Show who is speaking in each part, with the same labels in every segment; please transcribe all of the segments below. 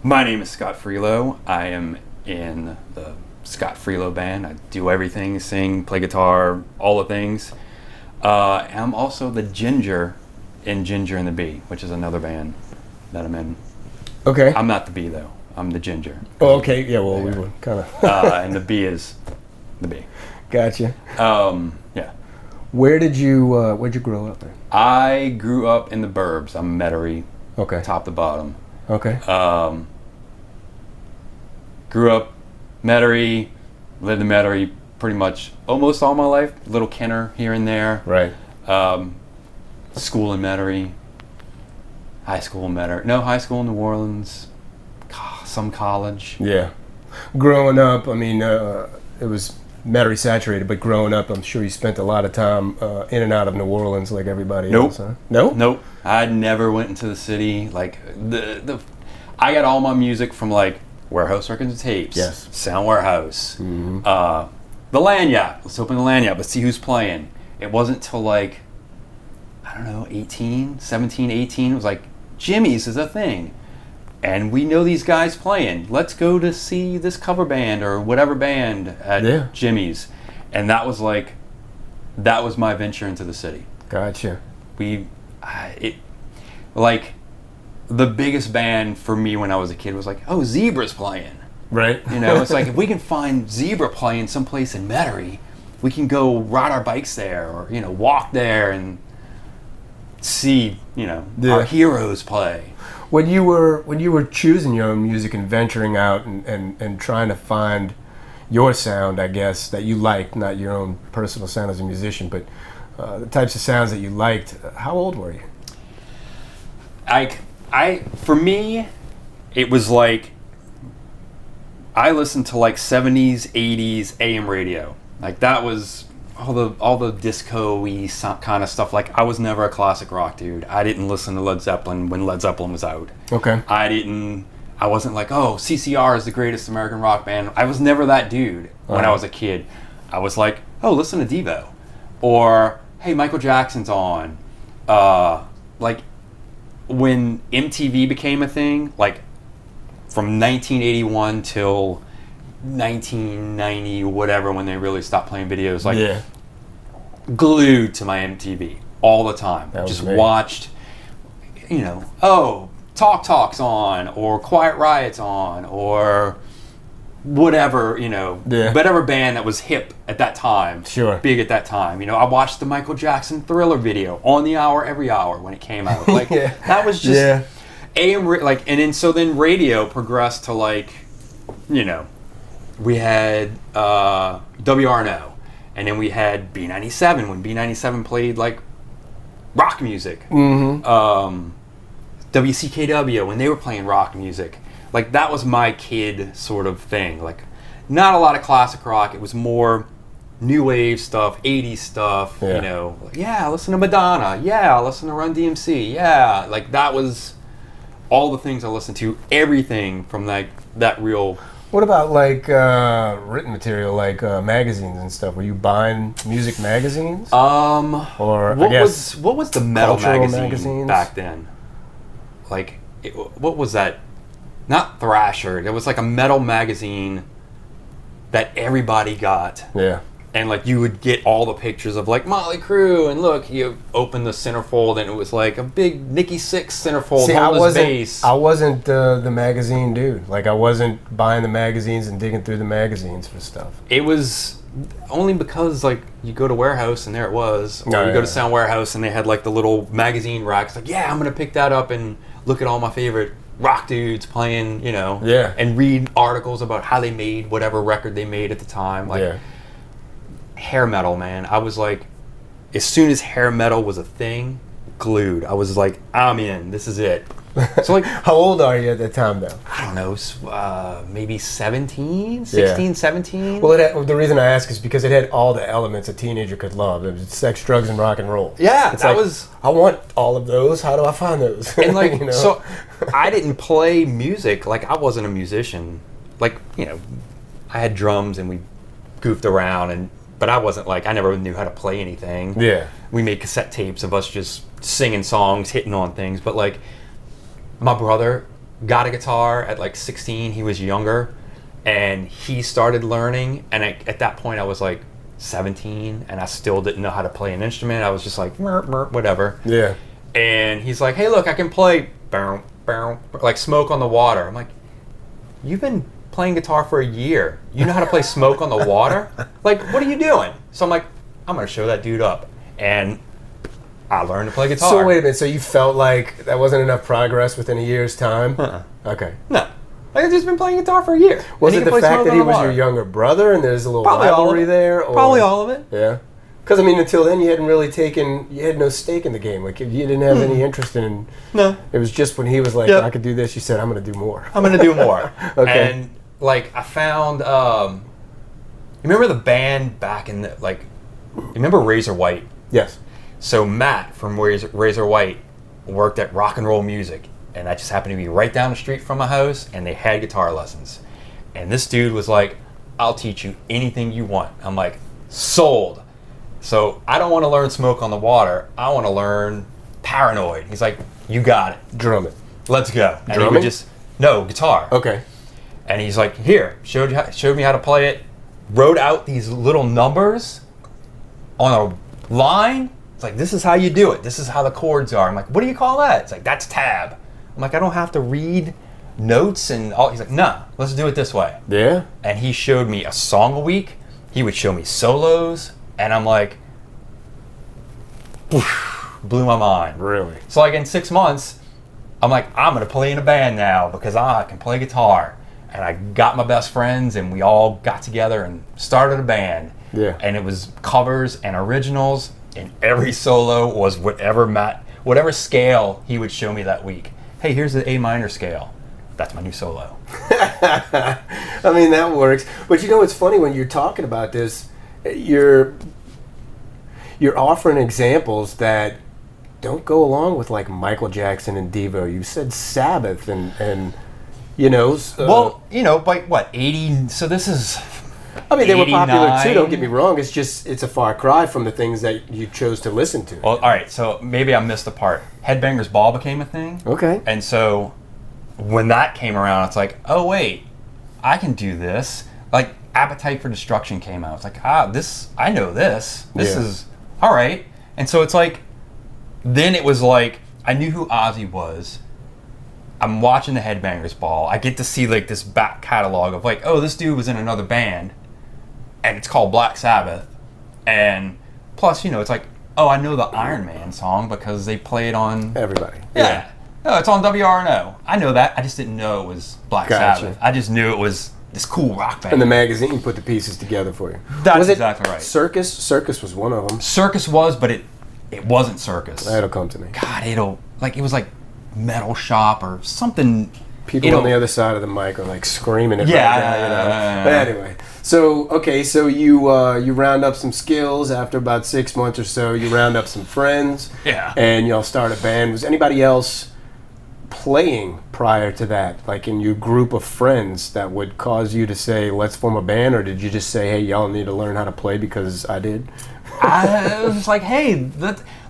Speaker 1: My name is Scott Frilot. I am in the Scott Frilot band. I do everything, sing, play guitar, all the things. I'm also the Ginger in Ginger and the Bee, which is another band that I'm in.
Speaker 2: Okay.
Speaker 1: I'm not the Bee, though. I'm the Ginger.
Speaker 2: Oh, okay. Yeah, well, we were kind of...
Speaker 1: and the Bee is the Bee.
Speaker 2: Gotcha.
Speaker 1: Yeah.
Speaker 2: Where'd you grow up in?
Speaker 1: I grew up in the burbs. I'm Metairie.
Speaker 2: Okay.
Speaker 1: Top to bottom.
Speaker 2: Okay.
Speaker 1: Grew up Metairie, lived in Metairie pretty much almost all my life. Little Kenner here and there.
Speaker 2: Right.
Speaker 1: School in Metairie. High school in Metairie. No, high school in New Orleans. Some college.
Speaker 2: Yeah. Growing up, I mean, it was Metairie saturated, but growing up, I'm sure you spent a lot of time in and out of New Orleans like everybody else, huh? No?
Speaker 1: Nope. I never went into the city. Like, I got all my music from, like, Warehouse Records and Tapes.
Speaker 2: Yes.
Speaker 1: Sound Warehouse.
Speaker 2: Mm-hmm.
Speaker 1: The Lanyard. Let's open the Lanyard. Let's see who's playing. It wasn't till, like, I don't know, 17, 18. It was like, Jimmy's is a thing. And we know these guys playing. Let's go to see this cover band or whatever band at Jimmy's. And that was my venture into the city.
Speaker 2: Gotcha.
Speaker 1: The biggest band for me when I was a kid was like, oh, Zebra's playing.
Speaker 2: Right.
Speaker 1: You know, it's like, if we can find Zebra playing someplace in Metairie, we can go ride our bikes there or, you know, walk there and see, you know, our heroes play.
Speaker 2: When you were choosing your own music and venturing out and trying to find your sound, I guess, that you liked, not your own personal sound as a musician, but the types of sounds that you liked, how old were you?
Speaker 1: For me, it was like, I listened to like 70s, 80s AM radio. Like, that was all the disco-y kind of stuff. Like, I was never a classic rock dude. I didn't listen to Led Zeppelin when Led Zeppelin was out.
Speaker 2: Okay.
Speaker 1: I wasn't like, oh, CCR is the greatest American rock band. I was never that dude when I was a kid. I was like, oh, listen to Devo. Or, hey, Michael Jackson's on. Like, when MTV became a thing, like, from 1981 till 1990, whatever, when they really stopped playing videos, like, glued to my MTV all the time. Just watched, you know, oh, Talk's on, or Quiet Riot's on, or whatever, you know, whatever band that was hip at that time, big at that time. You know, I watched the Michael Jackson Thriller video on the hour, every hour when it came out. Like, that was just AM, like, and then radio progressed to, like, you know, we had WRNO, and then we had B97 when B97 played, like, rock music.
Speaker 2: Mm-hmm.
Speaker 1: WCKW when they were playing rock music. Like, that was my kid sort of thing. Like, not a lot of classic rock. It was more new wave stuff, 80s stuff, you know. Yeah, listen to Madonna. Yeah, listen to Run DMC. Yeah, like, that was all the things I listened to. Everything from, like, that real...
Speaker 2: What about, like, written material, like magazines and stuff? Were you buying music magazines? Or
Speaker 1: what was the metal magazine
Speaker 2: magazines
Speaker 1: back then? Like, what was that? Not Thrasher. It was like a metal magazine that everybody got.
Speaker 2: Yeah.
Speaker 1: And, like, you would get all the pictures of, like, Motley Crue, and look, you open the centerfold, and it was like a big Nikki Sixx centerfold on his bass.
Speaker 2: I wasn't the magazine dude. Like, I wasn't buying the magazines and digging through the magazines for stuff.
Speaker 1: It was only because, like, you go to Warehouse, and there it was. Or you go to Sound Warehouse, and they had, like, the little magazine racks. Like, yeah, I'm going to pick that up and look at all my favorite rock dudes playing, you know.
Speaker 2: Yeah.
Speaker 1: And read articles about how they made whatever record they made at the time. Like, hair metal, man. I was like, as soon as hair metal was a thing, glued. I was like, I'm in. This is it. So, like,
Speaker 2: how old are you at that time, though?
Speaker 1: I don't know, maybe 16, 17.
Speaker 2: Well, the reason I ask is because it had all the elements a teenager could love. It was sex, drugs, and rock and roll.
Speaker 1: Yeah,
Speaker 2: it's like, I want all of those. How do I find those?
Speaker 1: And, like,
Speaker 2: you know?
Speaker 1: So I didn't play music. Like, I wasn't a musician. Like, you know, I had drums and we goofed around, but I wasn't like, I never knew how to play anything.
Speaker 2: Yeah.
Speaker 1: We made cassette tapes of us just singing songs, hitting on things. But, like, my brother got a guitar at like 16. He was younger, and he started learning. And at that point, I was like 17, and I still didn't know how to play an instrument. I was just like, whatever.
Speaker 2: Yeah.
Speaker 1: And he's like, hey, look, I can play like Smoke on the Water. I'm like, you've been playing guitar for a year. You know how to play Smoke on the Water? Like, what are you doing? So I'm like, I'm going to show that dude up. And I learned to play guitar.
Speaker 2: So wait a minute. So you felt like that wasn't enough progress within a year's time? Okay.
Speaker 1: No. Like, I've just been playing guitar for a year.
Speaker 2: Was it the fact that he was your younger brother and there's a little
Speaker 1: Probably
Speaker 2: rivalry there? Or?
Speaker 1: Probably all of it.
Speaker 2: Yeah. Because, I mean, until then you hadn't really you had no stake in the game. Like, you didn't have any interest in
Speaker 1: No.
Speaker 2: It was just when he was like, I could do this, you said, I'm going to do more.
Speaker 1: I'm going to do more.
Speaker 2: Okay.
Speaker 1: And, like, I found, you remember the band back in the, like, you remember Razor White?
Speaker 2: Yes.
Speaker 1: So Matt from Razor White worked at Rock and Roll Music, and that just happened to be right down the street from my house, and they had guitar lessons. And this dude was like, I'll teach you anything you want. I'm like, sold. So I don't want to learn Smoke on the Water. I want to learn Paranoid. He's like, you got it.
Speaker 2: Drum it.
Speaker 1: Let's go. And
Speaker 2: Drumming?
Speaker 1: he would no, guitar.
Speaker 2: Okay.
Speaker 1: And he's like, here, showed me how to play it, wrote out these little numbers on a line. It's like, this is how you do it. This is how the chords are. I'm like, what do you call that? It's like, that's tab. I'm like, I don't have to read notes and all. He's like, nah, let's do it this way.
Speaker 2: Yeah?
Speaker 1: And he showed me a song a week. He would show me solos. And I'm like, blew my mind.
Speaker 2: Really?
Speaker 1: So like in 6 months, I'm like, I'm going to play in a band now because I can play guitar. And I got my best friends and we all got together and started a band.
Speaker 2: Yeah.
Speaker 1: And it was covers and originals, and every solo was whatever scale he would show me that week. Hey, here's the A minor scale. That's my new solo.
Speaker 2: I mean, that works. But you know what's funny when you're talking about this, you're offering examples that don't go along with like Michael Jackson and Devo. You said Sabbath and you know.
Speaker 1: Well, you know, by what, 80? So this is.
Speaker 2: I mean, they were popular
Speaker 1: 89.
Speaker 2: too. Don't get me wrong. It's a far cry from the things that you chose to listen to.
Speaker 1: Well, all right. So maybe I missed the part. Headbangers Ball became a thing.
Speaker 2: Okay.
Speaker 1: And so when that came around, it's like, oh wait, I can do this. Like Appetite for Destruction came out. It's like, I know this. This is all right. And so it's like, then it was like, I knew who Ozzy was. I'm watching the Headbangers Ball. I get to see like this back catalog of like, oh, this dude was in another band, and it's called Black Sabbath. And plus, you know, it's like, oh, I know the Iron Man song because they play it on
Speaker 2: Everybody.
Speaker 1: Yeah. No, it's on WRNO. I know that. I just didn't know it was Black Sabbath. I just knew it was this cool rock band.
Speaker 2: And the magazine put the pieces together for you.
Speaker 1: That's
Speaker 2: was
Speaker 1: exactly right.
Speaker 2: Circus? Circus was one of them.
Speaker 1: Circus was, but it wasn't Circus.
Speaker 2: That'll come to me.
Speaker 1: God, it was like Metal Shop or something.
Speaker 2: People on the other side of the mic are like screaming at
Speaker 1: Yeah,
Speaker 2: right now, you know. But anyway, so you round up some skills after about 6 months or so. You round up some friends.
Speaker 1: Yeah.
Speaker 2: And y'all start a band. Was anybody else playing prior to that, like in your group of friends, that would cause you to say, let's form a band? Or did you just say, hey, y'all need to learn how to play because I did?
Speaker 1: I was like, hey,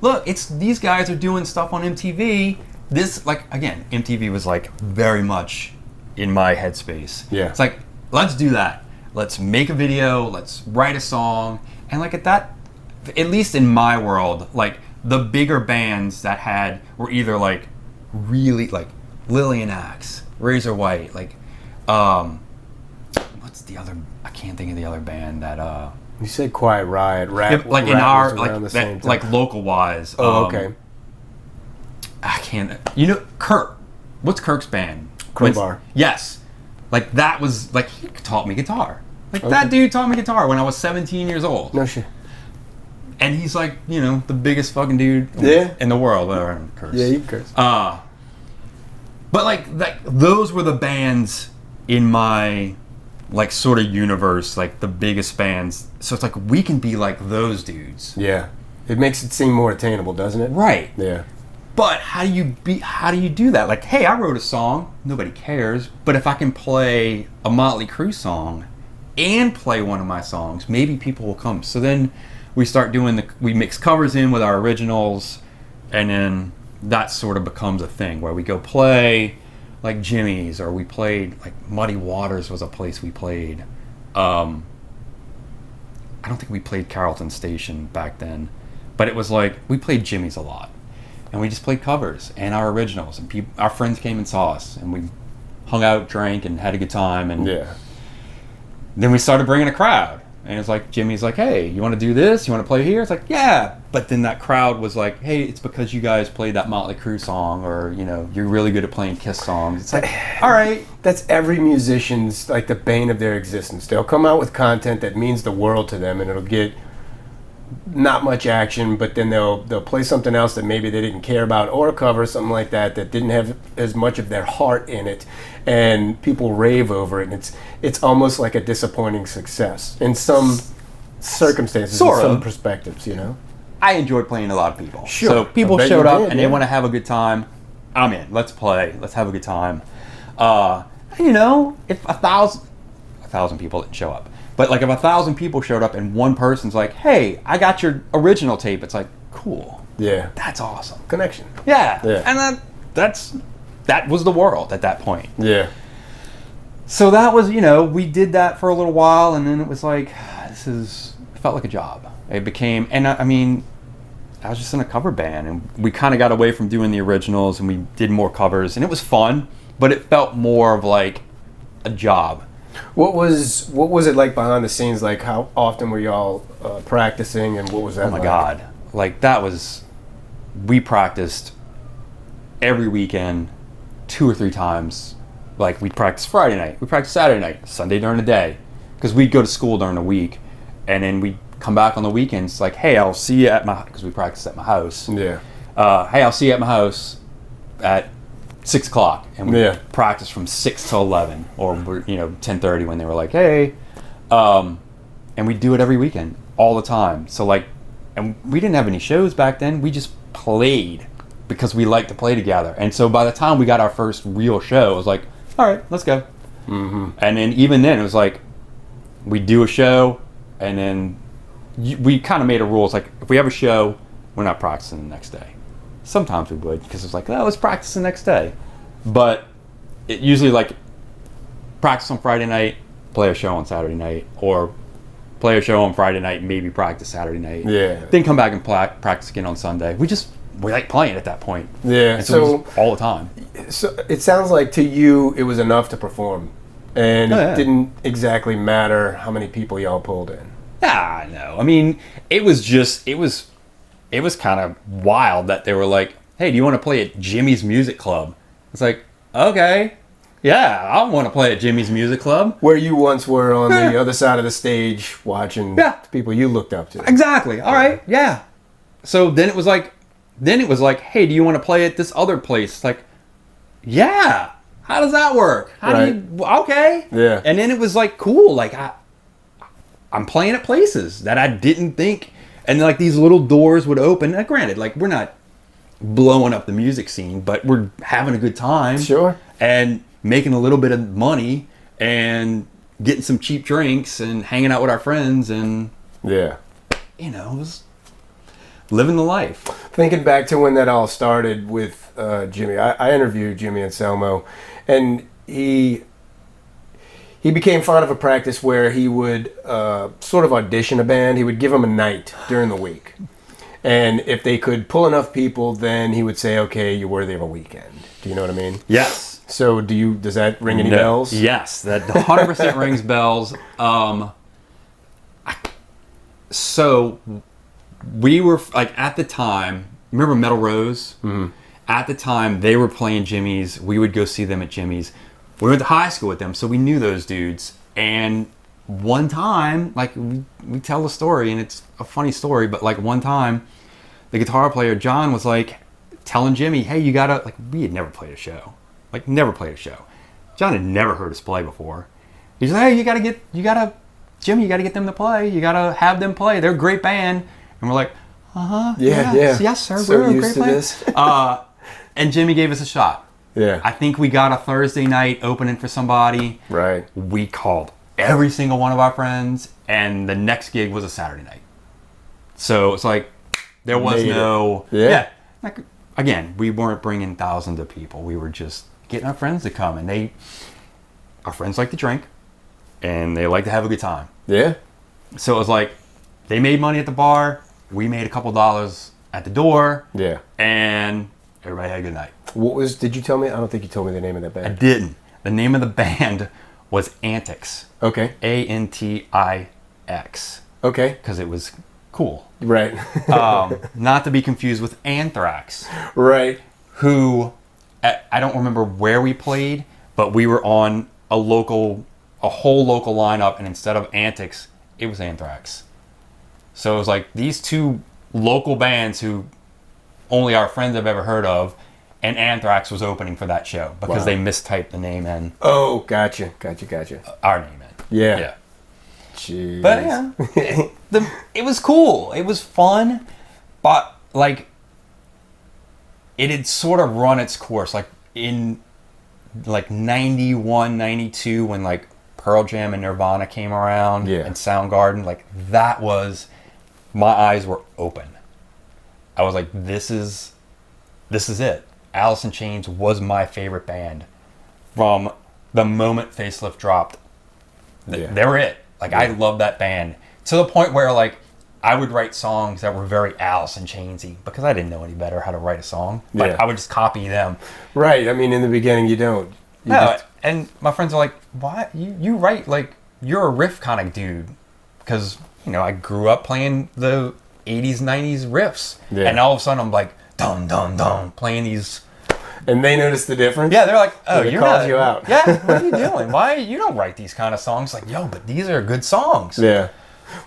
Speaker 1: look, these guys are doing stuff on MTV. This, like, again, MTV was like very much in my headspace.
Speaker 2: Yeah.
Speaker 1: It's like, let's do that. Let's make a video. Let's write a song. And like at least in my world, like the bigger bands that were either like really like Lillian Axe, Razor White, like, what's the other? I can't think of the other band that.
Speaker 2: You said Quiet Riot, Rap.
Speaker 1: Like in our like local wise.
Speaker 2: Oh, okay.
Speaker 1: I can't. You know, Kirk. What's Kirk's band?
Speaker 2: Crowbar.
Speaker 1: Yes. Like that was like he taught me guitar. Like that dude taught me guitar when I was 17 years old.
Speaker 2: No shit.
Speaker 1: And he's like, you know, the biggest fucking dude in the world. I don't curse.
Speaker 2: Yeah, you curse.
Speaker 1: But like those were the bands in my like sort of universe, like the biggest bands. So it's like we can be like those dudes.
Speaker 2: Yeah. It makes it seem more attainable, doesn't it?
Speaker 1: Right.
Speaker 2: Yeah.
Speaker 1: But how do you do that? Like, hey, I wrote a song, nobody cares. But if I can play a Motley Crue song and play one of my songs, maybe people will come. So then we start we mix covers in with our originals, and then that sort of becomes a thing where we go play. like Jimmy's, or we played like Muddy Waters was a place we played. I don't think we played Carrollton Station back then, but it was like we played Jimmy's a lot, and we just played covers and our originals, and our friends came and saw us, and we hung out, drank, and had a good time, and then we started bringing a crowd. And it's like, Jimmy's like, hey, you want to do this? You want to play here? It's like, yeah. But then that crowd was like, hey, it's because you guys played that Motley Crue song, or, you know, you're really good at playing Kiss songs. It's like, all right.
Speaker 2: That's every musician's, like, the bane of their existence. They'll come out with content that means the world to them, and it'll get not much action, but then they'll play something else that maybe they didn't care about, or cover something like that didn't have as much of their heart in it, and people rave over it, and it's almost like a disappointing success in some circumstances, in some perspectives, you know.
Speaker 1: I enjoyed playing a lot of people.
Speaker 2: Sure.
Speaker 1: So people showed up and they want to have a good time. I'm in. Let's play. Let's have a good time. You know, if 1,000 people didn't show up. But like if 1,000 people showed up and one person's like, hey, I got your original tape, it's like, cool.
Speaker 2: Yeah.
Speaker 1: That's awesome.
Speaker 2: Connection.
Speaker 1: Yeah. And that was the world at that point.
Speaker 2: Yeah.
Speaker 1: So that was, you know, we did that for a little while, and then it was like, it felt like a job. It became, and I mean, I was just in a cover band, and we kind of got away from doing the originals, and we did more covers, and it was fun, but it felt more of like a job.
Speaker 2: What was it like behind the scenes? Like, how often were y'all practicing, and what was that like?
Speaker 1: Oh my God. Like, we practiced every weekend 2 or 3 times. Like, we'd practice Friday night, we'd practice Saturday night, Sunday during the day, because we'd go to school during the week, and then we'd come back on the weekends, like, hey, I'll see you because we practiced at my house.
Speaker 2: Yeah.
Speaker 1: Hey, I'll see you at my house at 6 o'clock, and we practice from 6 to 11, or 10:30 when they were like, hey, and we do it every weekend, all the time. So like, and we didn't have any shows back then. We just played because we liked to play together. And so by the time we got our first real show, it was like, all right, let's go. Mm-hmm. And then even then, it was like, we do a show, and then we kind of made a rule. It's like, if we have a show, we're not practicing the next day. Sometimes we would, because it's like, oh, let's practice the next day. But it usually like practice on Friday night, play a show on Saturday night, or play a show on Friday night, maybe practice Saturday night.
Speaker 2: Yeah.
Speaker 1: Then come back and practice again on Sunday. We like playing at that point.
Speaker 2: Yeah.
Speaker 1: And so all the time.
Speaker 2: So it sounds like to you it was enough to perform, and it didn't exactly matter how many people y'all pulled in.
Speaker 1: Ah, no. I mean, it was kind of wild that they were like, hey, do you want to play at Jimmy's Music Club? It's like, okay, yeah, I want to play at Jimmy's Music Club.
Speaker 2: Where you once were on the other side of the stage watching the people you looked up to.
Speaker 1: Exactly. All right, yeah. So then it was like, hey, do you want to play at this other place? It's like, yeah, how does that work? Okay.
Speaker 2: Yeah.
Speaker 1: And then it was like, cool, like I'm playing at places that I didn't think. And like these little doors would open. Now, granted, like we're not blowing up the music scene, but we're having a good time.
Speaker 2: Sure.
Speaker 1: And making a little bit of money and getting some cheap drinks and hanging out with our friends, and it was living the life.
Speaker 2: Thinking back to when that all started with Jimmy, I interviewed Jimmy Anselmo, and he became fond of a practice where he would sort of audition a band. He would give them a night during the week. And if they could pull enough people, then he would say, okay, you're worthy of a weekend. Do you know what I mean?
Speaker 1: Yes.
Speaker 2: So does that ring any bells?
Speaker 1: Yes, that 100% rings bells. So we were, like, at the time, remember Metal Rose? Mm-hmm. At the time, they were playing Jimmy's. We would go see them at Jimmy's. We went to high school with them, so we knew those dudes. And one time, like, we tell the story, and it's a funny story, but like one time, the guitar player, John, was like telling Jimmy, hey, you gotta, like, we had never played a show. Like, never played a show. John had never heard us play before. He's like, hey, Jimmy, you gotta get them to play. You gotta have them play. They're a great band. And we're like, yes, sir.
Speaker 2: So
Speaker 1: we're a
Speaker 2: used
Speaker 1: great
Speaker 2: to
Speaker 1: band.
Speaker 2: this.
Speaker 1: And Jimmy gave us a shot.
Speaker 2: Yeah.
Speaker 1: I think we got a Thursday night opening for somebody.
Speaker 2: Right.
Speaker 1: We called every single one of our friends, and the next gig was a Saturday night. So it's like, there was like, again, we weren't bringing thousands of people. We were just getting our friends to come, and our friends like to drink, and they like to have a good time.
Speaker 2: Yeah.
Speaker 1: So it was like, they made money at the bar, we made a couple dollars at the door,
Speaker 2: Yeah.
Speaker 1: and everybody had a good night.
Speaker 2: Did you tell me? I don't think you told me the name of that band.
Speaker 1: I didn't. The name of the band was Antix.
Speaker 2: Okay.
Speaker 1: Antix.
Speaker 2: Okay.
Speaker 1: Because it was cool.
Speaker 2: Right.
Speaker 1: Not to be confused with Anthrax.
Speaker 2: Right.
Speaker 1: Who, I don't remember where we played, but we were on a whole local lineup, and instead of Antix, it was Anthrax. So it was like these two local bands who only our friends have ever heard of, and Anthrax was opening for that show because they mistyped the name in.
Speaker 2: Oh, gotcha.
Speaker 1: Our name in.
Speaker 2: Yeah. Jeez.
Speaker 1: But yeah, it was cool. It was fun, but like it had sort of run its course. Like in like 91, 92, when like Pearl Jam and Nirvana came around, and Soundgarden, like that was, my eyes were open. I was like, this is it. Alice in Chains was my favorite band from the moment Facelift dropped. They were it. Like I loved that band to the point where like I would write songs that were very Alice in Chainsy because I didn't know any better how to write a song. Like I would just copy them.
Speaker 2: Right. I mean, in the beginning, you don't.
Speaker 1: And my friends are like, "Why you write like you're a riff kind of dude?" Because I grew up playing the 80s, 90s riffs, and all of a sudden I'm like, dum dum dum, playing these.
Speaker 2: And they noticed the difference?
Speaker 1: Yeah, they're like, oh,
Speaker 2: so you're not. You out.
Speaker 1: Yeah, what are you doing? Why you don't write these kind of songs? Like, yo, but these are good songs.
Speaker 2: Yeah.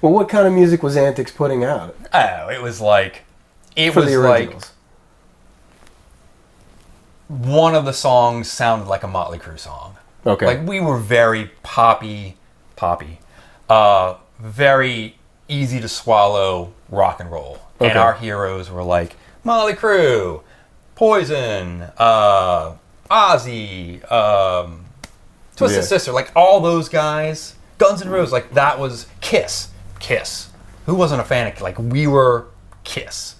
Speaker 2: Well, what kind of music was Antix putting out?
Speaker 1: Oh, it was like, one of the songs sounded like a Motley Crue song.
Speaker 2: Okay.
Speaker 1: Like we were very poppy, very easy to swallow rock and roll. Okay. And our heroes were like Motley Crue, Poison, Ozzy, Twisted Sister, like all those guys, Guns N' Roses, like that was Kiss. Who wasn't a fan of, like we were Kiss.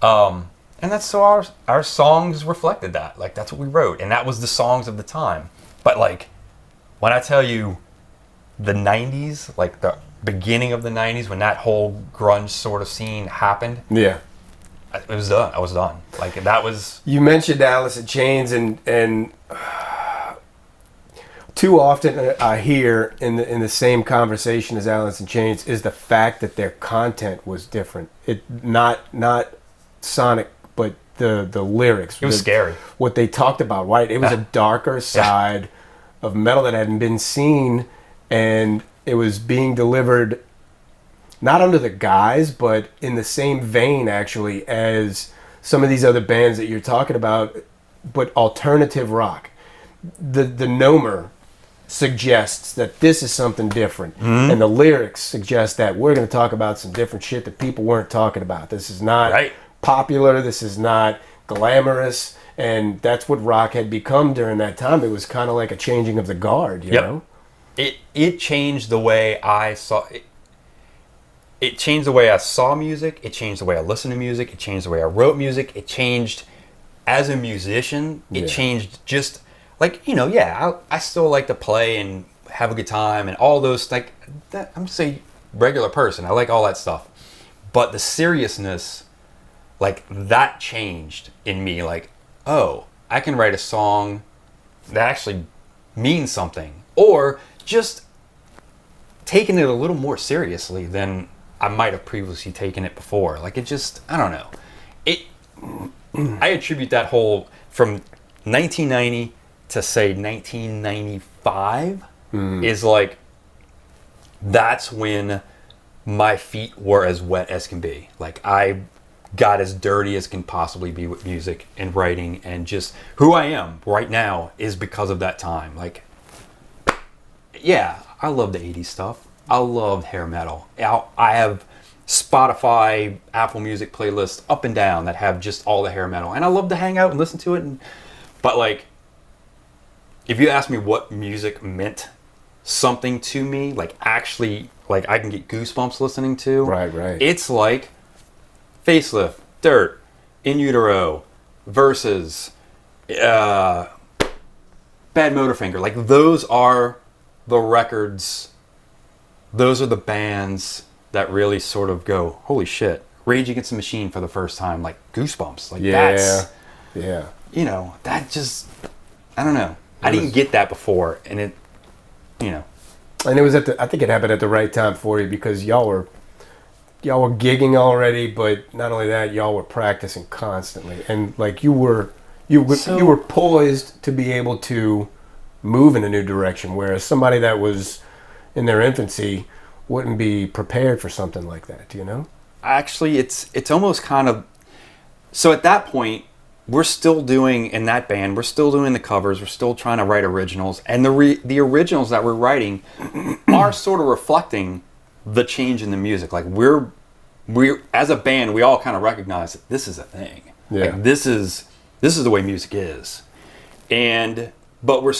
Speaker 1: And that's so our songs reflected that. Like that's what we wrote, and that was the songs of the time. But like when I tell you the 90s, like the beginning of the 90s, when that whole grunge sort of scene happened, it was done. I was done. Like that was.
Speaker 2: You mentioned Alice in Chains, and too often I hear in the same conversation as Alice in Chains is the fact that their content was different. It not sonic, but the lyrics.
Speaker 1: It was scary.
Speaker 2: What they talked about, right? It was a darker side of metal that hadn't been seen, and it was being delivered not under the guise, but in the same vein, actually, as some of these other bands that you're talking about, but alternative rock. The Nomer suggests that this is something different, and the lyrics suggest that we're going to talk about some different shit that people weren't talking about. This is not popular, this is not glamorous, and that's what rock had become during that time. It was kind of like a changing of the guard, you know?
Speaker 1: It changed the way I saw it. It changed the way I saw music. It changed the way I listened to music. It changed the way I wrote music. It changed as a musician. It changed just like, I still like to play and have a good time and all those, like, that, I'm just a regular person. I like all that stuff. But the seriousness, like, that changed in me. Like, oh, I can write a song that actually means something. Or just taking it a little more seriously than I might have previously taken it before. Like, it just, I don't know. I attribute that whole, from 1990 to say 1995 is like, that's when my feet were as wet as can be. Like, I got as dirty as can possibly be with music and writing, and just who I am right now is because of that time. Like, yeah, I love the 80s stuff. I love hair metal. I have Spotify, Apple Music playlists up and down that have just all the hair metal. And I love to hang out and listen to it. But like, if you ask me what music meant something to me, like actually, like I can get goosebumps listening to.
Speaker 2: Right.
Speaker 1: It's like Facelift, Dirt, In Utero, Versus, Bad Motorfinger. Like, those are the records, those are the bands that really sort of go, holy shit, Rage Against the Machine for the first time, like Goosebumps. Like, that's, you know, that just, I don't know. I didn't get that before, and it, you know.
Speaker 2: And it was I think it happened at the right time for you, because y'all were gigging already, but not only that, y'all were practicing constantly, and like you were poised to be able to move in a new direction, whereas somebody that was in their infancy wouldn't be prepared for something like that, you know?
Speaker 1: Actually, it's almost kind of, so at that point, we're still doing, in that band, we're still doing the covers, we're still trying to write originals, and the originals that we're writing are sort of reflecting the change in the music. Like, we're as a band, we all kind of recognize that this is a thing.
Speaker 2: Yeah.
Speaker 1: Like, this is the way music is. But we're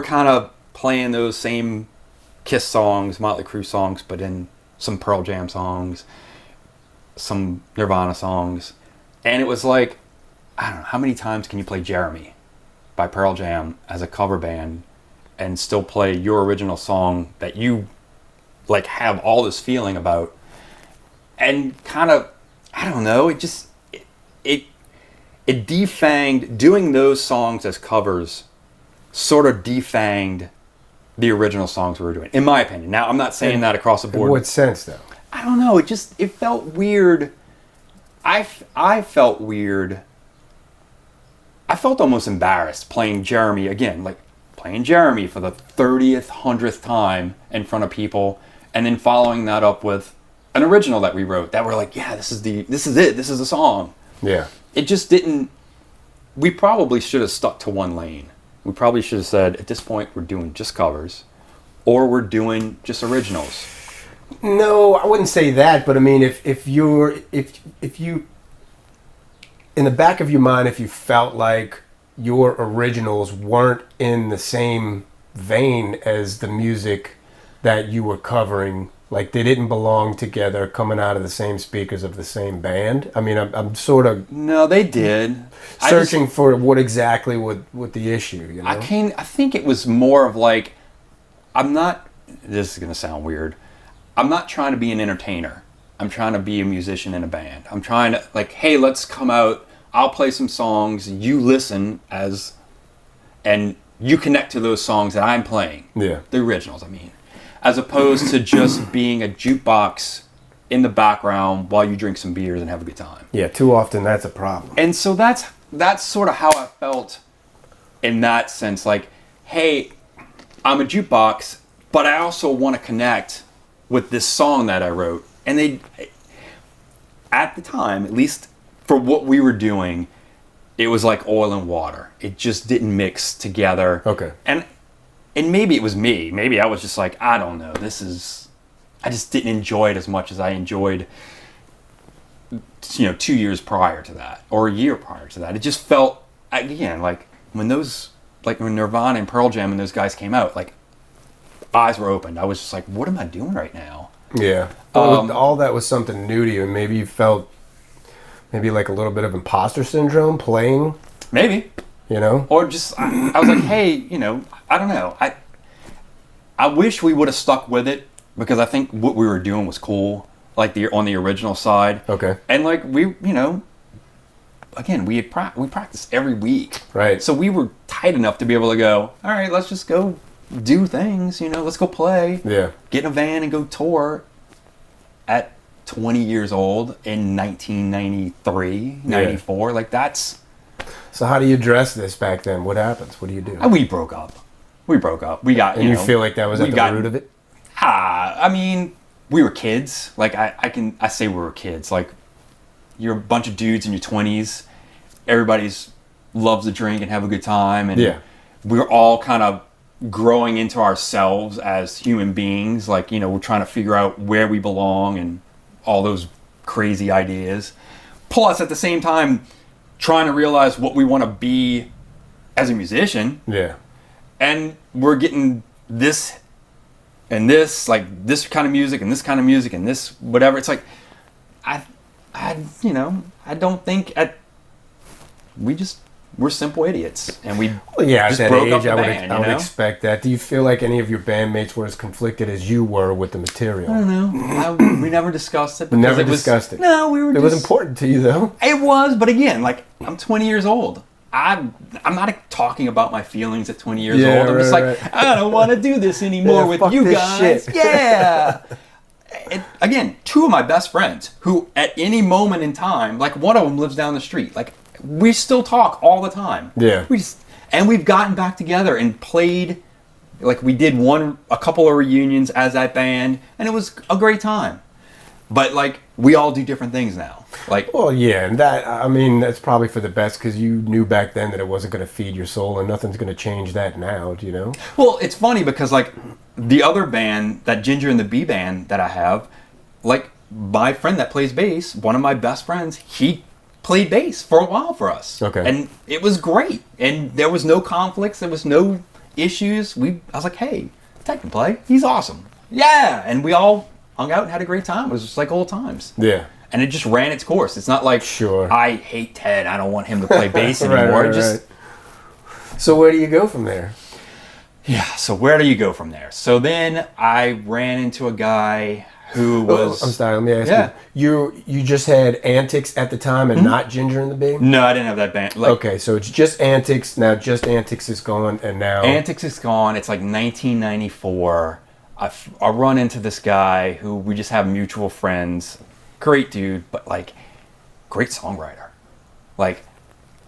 Speaker 1: kind of playing those same Kiss songs, Motley Crue songs, but in some Pearl Jam songs, some Nirvana songs. And it was like, I don't know, how many times can you play Jeremy by Pearl Jam as a cover band and still play your original song that you like have all this feeling about? And kind of, I don't know, it defanged, doing those songs as covers sort of defanged the original songs we were doing, in my opinion. Now, I'm not saying that across the board.
Speaker 2: In what sense, though?
Speaker 1: I don't know. It felt weird. I felt weird. I felt almost embarrassed playing Jeremy again, like playing Jeremy for the 30th, 100th time in front of people, and then following that up with an original that we wrote that we're like, yeah, this is it. This is the song.
Speaker 2: Yeah.
Speaker 1: It just didn't. We probably should have stuck to one lane. We probably should have said, at this point, we're doing just covers, or we're doing just originals.
Speaker 2: No, I wouldn't say that, but I mean, if you, in the back of your mind, if you felt like your originals weren't in the same vein as the music that you were covering, like they didn't belong together, coming out of the same speakers of the same band. I mean, I'm sort of...
Speaker 1: No, they did.
Speaker 2: Searching for what exactly what the issue, you know?
Speaker 1: I think it was more of like, this is going to sound weird, I'm not trying to be an entertainer. I'm trying to be a musician in a band. I'm trying to, like, hey, let's come out, I'll play some songs, you listen and you connect to those songs that I'm playing.
Speaker 2: Yeah.
Speaker 1: The originals, I mean. As opposed to just being a jukebox in the background while you drink some beers and have a good time.
Speaker 2: Yeah, too often that's a problem.
Speaker 1: And so that's sort of how I felt in that sense. Like, hey, I'm a jukebox, but I also want to connect with this song that I wrote. And they, at the time, at least for what we were doing, it was like oil and water. It just didn't mix together.
Speaker 2: Okay.
Speaker 1: And maybe it was me. Maybe I was just like, I don't know. I just didn't enjoy it as much as I enjoyed, 2 years prior to that, or a year prior to that. It just felt, again, like when Nirvana and Pearl Jam and those guys came out, like eyes were opened. I was just like, what am I doing right now?
Speaker 2: Yeah. All that was something new to you, and maybe you felt like a little bit of imposter syndrome playing.
Speaker 1: Maybe.
Speaker 2: Or
Speaker 1: just, I was like, hey, I don't know. I wish we would have stuck with it, because I think what we were doing was cool, like on the original side.
Speaker 2: Okay.
Speaker 1: And like again, we practiced every week.
Speaker 2: Right.
Speaker 1: So we were tight enough to be able to go, all right, let's just go do things, let's go play.
Speaker 2: Yeah.
Speaker 1: Get in a van and go tour at 20 years old in 1993, 94. Like, that's...
Speaker 2: So how do you address this back then? What happens? What do you do?
Speaker 1: We broke up. We got...
Speaker 2: And you feel like that was at the root of it?
Speaker 1: I mean, we were kids. Like, I say we were kids. Like, you're a bunch of dudes in your 20s. Everybody's loves to drink and have a good time. And we're all kind of growing into ourselves as human beings. Like, we're trying to figure out where we belong and all those crazy ideas. Plus, at the same time, trying to realize what we want to be as a musician.
Speaker 2: Yeah.
Speaker 1: And we're getting this and this, like this kind of music and this kind of music and this whatever. It's like, I don't think we just we're simple idiots, and we
Speaker 2: Well, yeah, at
Speaker 1: just
Speaker 2: that
Speaker 1: broke up
Speaker 2: age,
Speaker 1: the
Speaker 2: I would,
Speaker 1: band,
Speaker 2: I
Speaker 1: you
Speaker 2: would
Speaker 1: know?
Speaker 2: expect that. Do you feel like any of your bandmates were as conflicted as you were with the material?
Speaker 1: I don't know. We never discussed it. because
Speaker 2: Never
Speaker 1: it was-
Speaker 2: discussed it.
Speaker 1: No, we were
Speaker 2: It
Speaker 1: just...
Speaker 2: was important to you, though.
Speaker 1: It was, but again, like, I'm 20 years old. I'm not talking about my feelings at 20 years
Speaker 2: Yeah,
Speaker 1: old. I'm just
Speaker 2: right,
Speaker 1: like, I don't want to do this anymore
Speaker 2: Yeah,
Speaker 1: with
Speaker 2: fuck
Speaker 1: you
Speaker 2: this
Speaker 1: guys.
Speaker 2: shit.
Speaker 1: Yeah. Again, two of my best friends who at any moment in time, like one of them lives down the street. Like, we still talk all the time.
Speaker 2: Yeah.
Speaker 1: And we've gotten back together and played, like we did a couple of reunions as that band, and it was a great time. But like, we all do different things now. Like,
Speaker 2: Well, yeah, and that, I mean, that's probably for the best because you knew back then that it wasn't going to feed your soul, and nothing's going to change that now, do you know?
Speaker 1: well, it's funny because like the other band, that Ginger and the Bee band that I have, like my friend that plays bass, one of my best friends, he played bass for a while for us.
Speaker 2: Okay.
Speaker 1: And it was great. And there was no conflicts. There was no issues. I was like, hey, Ted can play. He's awesome. Yeah. And we all hung out and had a great time. It was just like old times.
Speaker 2: Yeah.
Speaker 1: And it just ran its course. It's not like,
Speaker 2: Sure.
Speaker 1: I hate Ted. I don't want him to play bass
Speaker 2: Right,
Speaker 1: anymore.
Speaker 2: right,
Speaker 1: It just,
Speaker 2: right. So where do you go from there?
Speaker 1: yeah. So where do you go from there? So then I ran into a guy who was...
Speaker 2: I'm sorry, let me ask
Speaker 1: Yeah.
Speaker 2: you. You just had Antix at the time and not Ginger and the Bee?
Speaker 1: No, I didn't have that band. Like,
Speaker 2: Okay, so it's just Antix. Now just Antix is gone, and now...
Speaker 1: Antix is gone. It's like 1994. I run into this guy who we just have mutual friends. Great dude, but like, great songwriter. Like,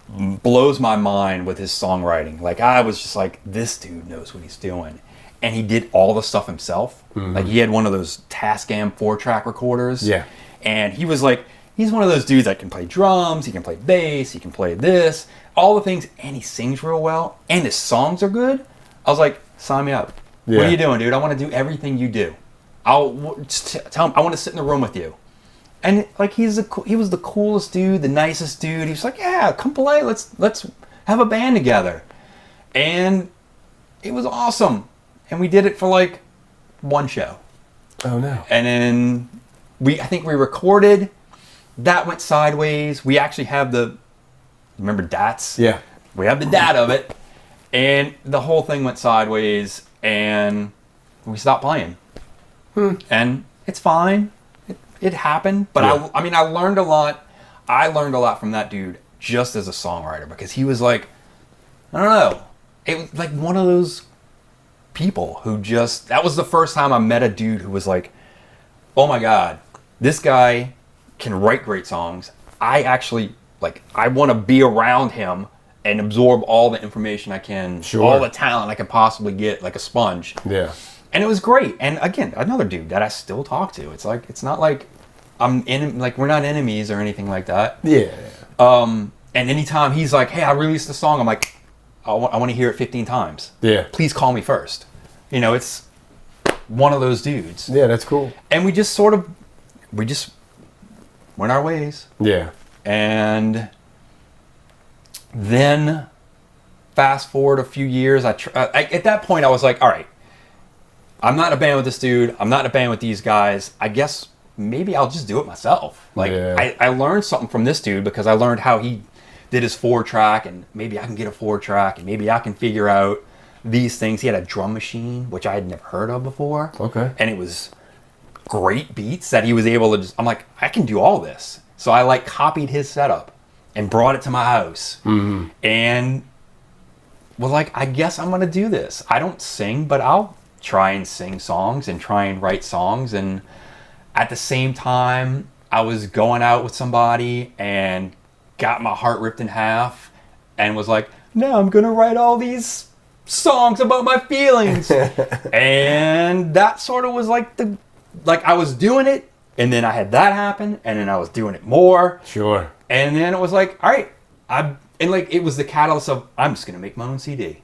Speaker 1: blows my mind with his songwriting. Like, I was just like, this dude knows what he's doing. And he did all the stuff himself. Like, he had one of those Tascam 4-track recorders.
Speaker 2: Yeah.
Speaker 1: And he was like, he's one of those dudes that can play drums, he can play bass, he can play this, all the things, and he sings real well, and his songs are good. I was like, sign me up.
Speaker 2: Yeah.
Speaker 1: What are you doing, dude? I want to do everything you do. I'll just tell him I want to sit in the room with you. And like, he was the coolest dude, the nicest dude. He was like, yeah, come play. Let's have a band together. And it was awesome. And we did it for like one show.
Speaker 2: Oh, no.
Speaker 1: And then I think we recorded. That went sideways. We actually have remember DATs?
Speaker 2: Yeah.
Speaker 1: We have the DAT of it. And the whole thing went sideways, and we stopped playing. And it's fine. It happened. But
Speaker 2: Yeah.
Speaker 1: I mean, I learned a lot. I learned a lot from that dude just as a songwriter, because he was like, I don't know. It was like one of those people who just, that was the first time I met a dude who was like, oh my God, this guy can write great songs. I actually, like, I want to be around him and absorb all the information I can,
Speaker 2: Sure.
Speaker 1: all the talent I can possibly get, like a sponge.
Speaker 2: Yeah.
Speaker 1: And it was great. And again, another dude that I still talk to. It's like, it's not like we're not enemies or anything like that.
Speaker 2: Yeah.
Speaker 1: And anytime he's like, hey, I released a song, I'm like, I want to hear it 15 times.
Speaker 2: Yeah.
Speaker 1: Please call me first. You know, it's one of those dudes.
Speaker 2: Yeah, that's cool.
Speaker 1: And we just went our ways.
Speaker 2: Yeah.
Speaker 1: And then fast forward a few years, at that point I was like, all right, I'm not in a band with this dude. I'm not in a band with these guys. I guess maybe I'll just do it myself. Like,
Speaker 2: Yeah.
Speaker 1: I learned something from this dude because I learned how he did his 4-track, and maybe I can get a 4-track, and maybe I can figure out these things. He had a drum machine, which I had never heard of before.
Speaker 2: Okay.
Speaker 1: And it was great beats that he was able to just, I'm like, I can do all this. So I like copied his setup and brought it to my house.
Speaker 2: Mm-hmm.
Speaker 1: And was like, I guess I'm going to do this. I don't sing, but I'll try and sing songs and try and write songs. And at the same time, I was going out with somebody and got my heart ripped in half and was like, now I'm going to write all these songs about my feelings. And that sort of was like I was doing it, and then I had that happen, and then I was doing it more.
Speaker 2: Sure.
Speaker 1: And then it was like, all right, and like, it was the catalyst of, I'm just going to make my own CD.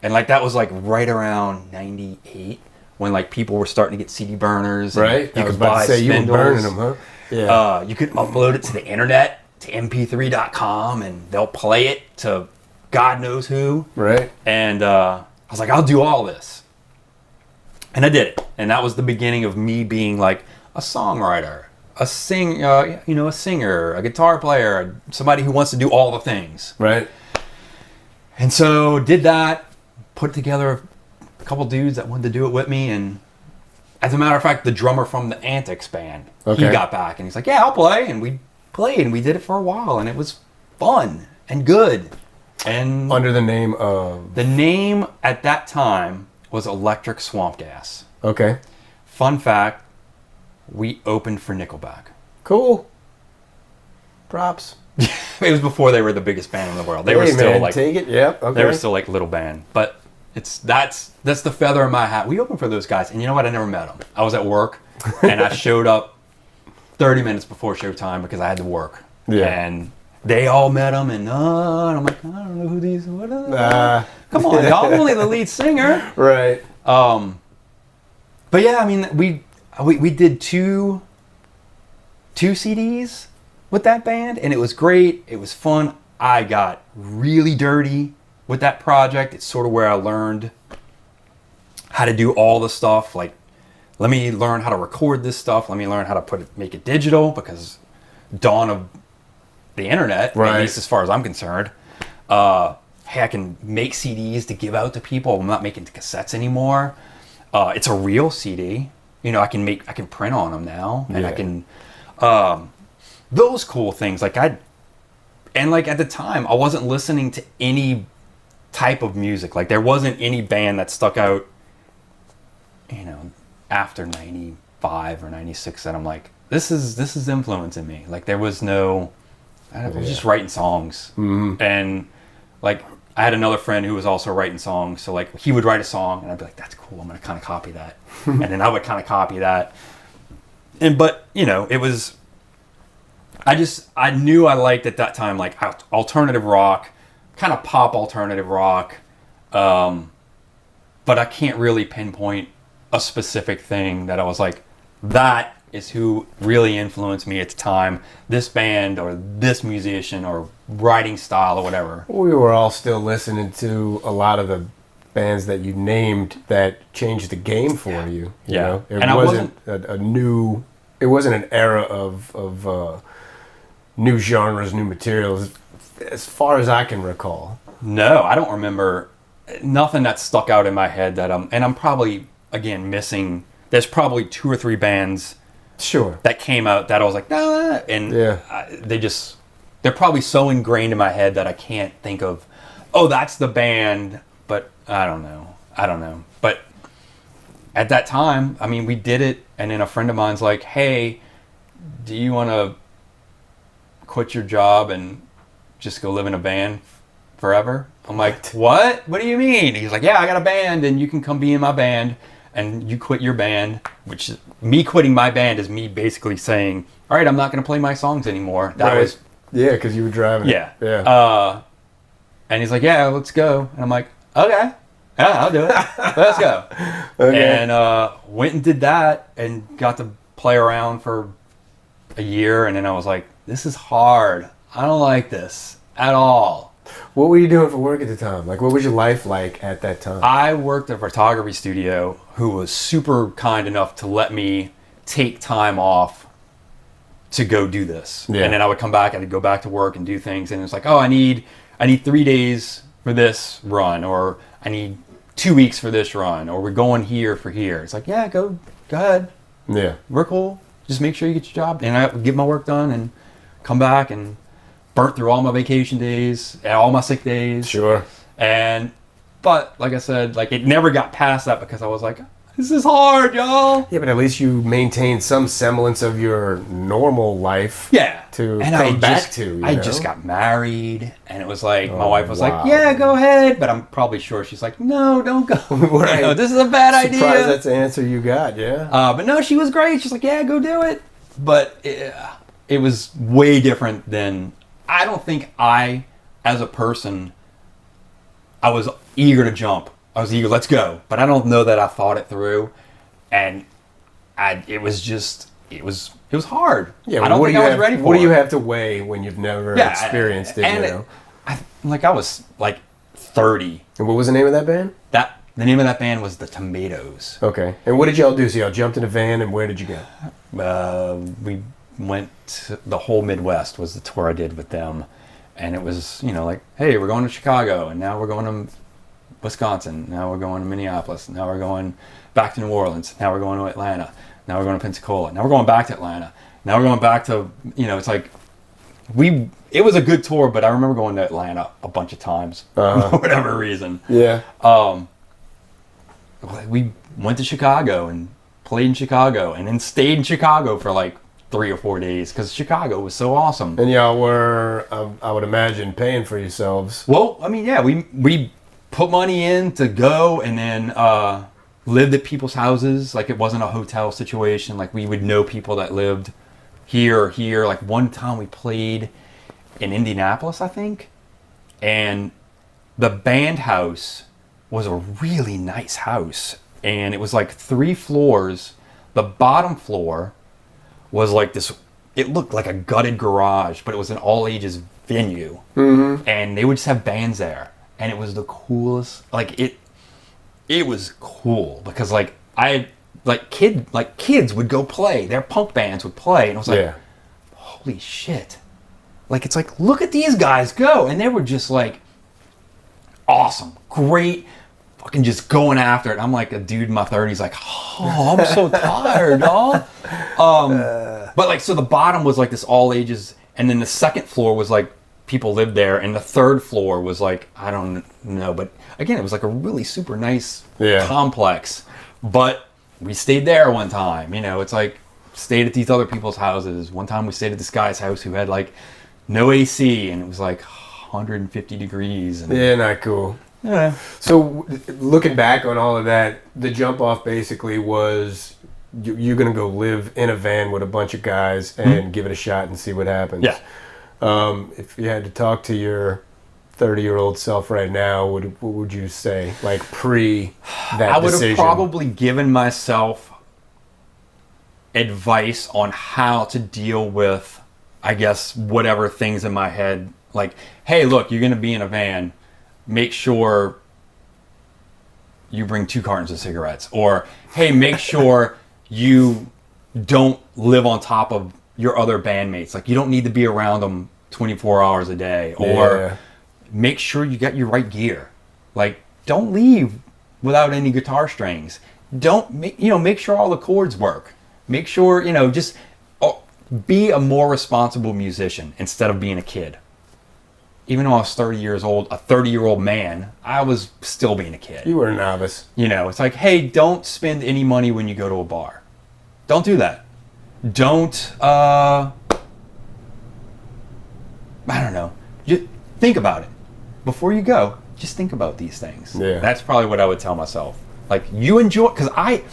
Speaker 1: And like, that was like right around 98 when like people were starting to get CD burners.
Speaker 2: Right.
Speaker 1: You
Speaker 2: I was
Speaker 1: could
Speaker 2: about
Speaker 1: buy
Speaker 2: to say, you were
Speaker 1: spindles.
Speaker 2: burning them, huh? Yeah.
Speaker 1: You could upload it to the internet, to mp3.com, and they'll play it to God knows who.
Speaker 2: Right.
Speaker 1: And I was like, I'll do all this. And I did it. And that was the beginning of me being like a songwriter, a singer, a guitar player, somebody who wants to do all the things.
Speaker 2: Right.
Speaker 1: And so did that, put together a couple dudes that wanted to do it with me, and as a matter of fact, the drummer from the Antix band, he got back and he's like, yeah, I'll play. And we played and we did it for a while, and it was fun and good. And
Speaker 2: under the name of?
Speaker 1: The name at that time was Electric Swamp Gas.
Speaker 2: Okay.
Speaker 1: Fun fact, we opened for Nickelback.
Speaker 2: Cool. Props.
Speaker 1: It was before they were the biggest band in the world. They were still like,
Speaker 2: take it. Yep. Okay.
Speaker 1: They were still like little band, but that's the feather in my hat. We opened for those guys, and you know what? I never met them. I was at work, and I showed up 30 minutes before showtime because I had to work.
Speaker 2: Yeah.
Speaker 1: And they all met them, and I'm like, I don't know who these. What? Come on, y'all. I'm only the lead singer.
Speaker 2: Right.
Speaker 1: But yeah, I mean, we did two CDs with that band, and it was great. It was fun. I got really dirty with that project. It's sort of where I learned how to do all the stuff. Like, let me learn how to record this stuff. Let me learn how to make it digital, because dawn of the internet, at least as far as I'm concerned. Hey, I can make CDs to give out to people. I'm not making cassettes anymore. It's a real CD. You know, I can print on them now, and I can. Those cool things, like at the time, I wasn't listening to any type of music. Like, there wasn't any band that stuck out, you know, after 95 or 96 that I'm like, this is influencing me. Like, there was no, I was just writing songs. Mm-hmm. And like, I had another friend who was also writing songs, so like, he would write a song and I'd be like, that's cool, I'm gonna kind of copy that. And then I would kind of copy that. But you know, it was, I knew I liked at that time, like, alternative rock, kind of pop alternative rock, but I can't really pinpoint a specific thing that I was like, that is who really influenced me at the time, this band or this musician or writing style or whatever.
Speaker 2: We were all still listening to a lot of the bands that you named that changed the game for you. You know? It wasn't it wasn't an era of new genres, new materials, as far as I can recall.
Speaker 1: No, I don't remember nothing that stuck out in my head that I'm probably, again, missing. There's probably 2 or 3 bands that came out that I was like, nah, and they're probably so ingrained in my head that I can't think of, oh, that's the band, but I don't know. But at that time, I mean, we did it, and then a friend of mine's like, hey, do you want to quit your job and just go live in a van forever? I'm like, what? What do you mean? He's like, yeah, I got a band, and you can come be in my band, and you quit your band, which is, me quitting my band is me basically saying, all right, I'm not going to play my songs anymore. That was...
Speaker 2: Yeah, because you were driving.
Speaker 1: Yeah. And he's like, yeah, let's go. And I'm like, okay. Yeah, I'll do it. Let's go. Okay. And went and did that and got to play around for a year, and then I was like, this is hard. I don't like this at all.
Speaker 2: What were you doing for work at the time? Like, what was your life like at that time?
Speaker 1: I worked at a photography studio who was super kind enough to let me take time off to go do this. Yeah. And then I would come back, I'd go back to work and do things, and it's like, oh, I need 3 days for this run, or I need 2 weeks for this run, or we're going here for here. It's like, yeah, go ahead.
Speaker 2: Yeah.
Speaker 1: We're cool. Just make sure you get your job. And I get my work done and come back and burnt through all my vacation days, all my sick days.
Speaker 2: Sure.
Speaker 1: But like I said, like, it never got past that because I was like, this is hard, y'all.
Speaker 2: Yeah, but at least you maintained some semblance of your normal life.
Speaker 1: Yeah.
Speaker 2: To come back to.
Speaker 1: I just got married, and it was like, my wife was like, yeah, go ahead. But I'm probably sure she's like, no, don't go. Right. You know, this is a bad idea.
Speaker 2: Surprised that's the answer you got, yeah.
Speaker 1: But no, she was great. She's like, yeah, go do it. But it was way different than, I don't think as a person, I was eager to jump. I was eager, let's go. But I don't know that I thought it through. And it was hard.
Speaker 2: Yeah,
Speaker 1: I don't think I was ready for it.
Speaker 2: What do you have to weigh when you've never experienced it, you know?
Speaker 1: I was like 30.
Speaker 2: And what was the name of that band?
Speaker 1: The name of that band was The Tomatoes.
Speaker 2: Okay. And what did y'all do? So y'all jumped in a van, and where did you go?
Speaker 1: We went to the whole Midwest was the tour I did with them. And it was, like, hey, we're going to Chicago, and now we're going to Wisconsin, now we're going to Minneapolis, now we're going back to New Orleans, now we're going to Atlanta, now we're going to Pensacola, now we're going back to Atlanta, now we're going back to, it's like, it was a good tour, but I remember going to Atlanta a bunch of times for whatever reason.
Speaker 2: Yeah.
Speaker 1: We went to Chicago and played in Chicago, and then stayed in Chicago for like 3 or 4 days because Chicago was so awesome.
Speaker 2: And y'all were, I would imagine, paying for yourselves.
Speaker 1: Well, I mean, yeah, we put money in to go, and then lived at people's houses. Like, it wasn't a hotel situation. Like, we would know people that lived here or here. Like, one time we played in Indianapolis, I think, and the band house was a really nice house, and it was like 3 floors. The bottom floor was like this, it looked like a gutted garage, but it was an all ages venue. Mm-hmm. And they would just have bands there, and it was the coolest. Like, it was cool because kids would go play, their punk bands would play, and I was like, holy shit. Like, it's like, look at these guys go. And they were just like awesome, great, fucking just going after it. I'm like a dude in my 30s, like, oh, I'm so tired, dog. But like, so the bottom was like this all ages, and then the second floor was like people lived there, and the third floor was like, I don't know, but again, it was like a really super nice complex. But we stayed there one time, it's like, stayed at these other people's houses. One time we stayed at this guy's house who had like no AC, and it was like 150 degrees. And
Speaker 2: yeah, not cool.
Speaker 1: Yeah.
Speaker 2: So looking back on all of that, the jump off basically was you're going to go live in a van with a bunch of guys and give it a shot and see what happens.
Speaker 1: Yeah.
Speaker 2: If you had to talk to your 30-year-old self right now, what would you say? Like pre that decision?
Speaker 1: I would have probably given myself advice on how to deal with, I guess, whatever things in my head. Like, hey, look, you're going to be in a van. Make sure you bring 2 cartons of cigarettes. Or, hey, make sure you don't live on top of your other bandmates. Like, you don't need to be around them 24 hours a day. Or make sure you got your right gear. Like, don't leave without any guitar strings. Make sure all the chords work. Make sure, just be a more responsible musician instead of being a kid. Even though I was 30 years old, a 30-year-old man, I was still being a kid.
Speaker 2: You were a novice.
Speaker 1: It's like, hey, don't spend any money when you go to a bar. Don't do that. Don't, I don't know. Just think about it. Before you go, just think about these things.
Speaker 2: Yeah.
Speaker 1: That's probably what I would tell myself. Like, you enjoy, because I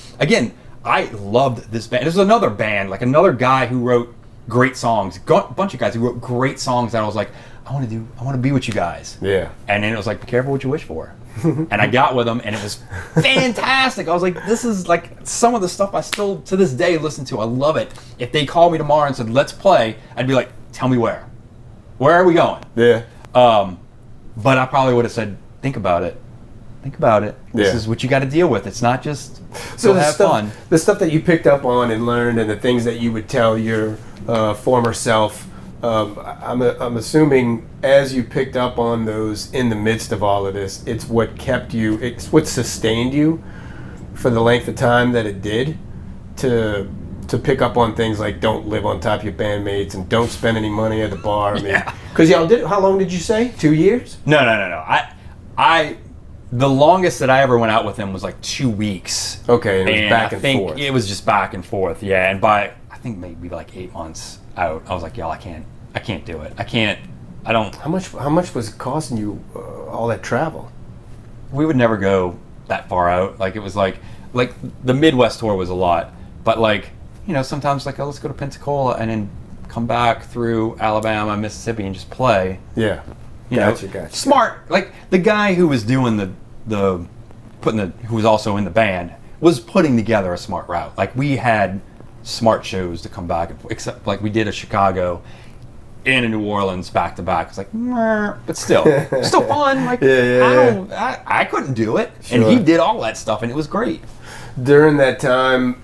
Speaker 1: loved this band. There's another band, like another guy who wrote great songs, a bunch of guys who wrote great songs that I was like, I want to be with you guys.
Speaker 2: Yeah.
Speaker 1: And then it was like, be careful what you wish for. And I got with them, and it was fantastic. I was like, this is like some of the stuff I still to this day listen to. I love it. If they called me tomorrow and said, let's play, I'd be like, tell me where. Where are we going?
Speaker 2: Yeah.
Speaker 1: But I probably would have said, think about it. Think about it. This is what you got to deal with. It's not just so have fun.
Speaker 2: The stuff that you picked up on and learned, and the things that you would tell your former self. I'm assuming as you picked up on those in the midst of all of this, it's what kept you. It's what sustained you for the length of time that it did to pick up on things like don't live on top of your bandmates and don't spend any money at the bar. I mean, because y'all did. How long did you say? 2 years?
Speaker 1: No. I the longest that I ever went out with him was like 2 weeks.
Speaker 2: Okay, and it was back and forth.
Speaker 1: It was just back and forth. Yeah, and by I think maybe like 8 months out, I was like, y'all, I can't do it. I don't.
Speaker 2: How much was it costing you all that travel?
Speaker 1: We would never go that far out. Like, it was like the Midwest tour was a lot, but like, sometimes like, oh, let's go to Pensacola and then come back through Alabama, Mississippi, and just play.
Speaker 2: Yeah. Gotcha.
Speaker 1: Smart. Like, the guy who was doing who was also in the band was putting together a smart route. Like, we had smart shows to come back, except like we did a Chicago and a New Orleans back to back. It's like, but still fun. Like, I couldn't do it, and he did all that stuff, and it was great.
Speaker 2: During that time,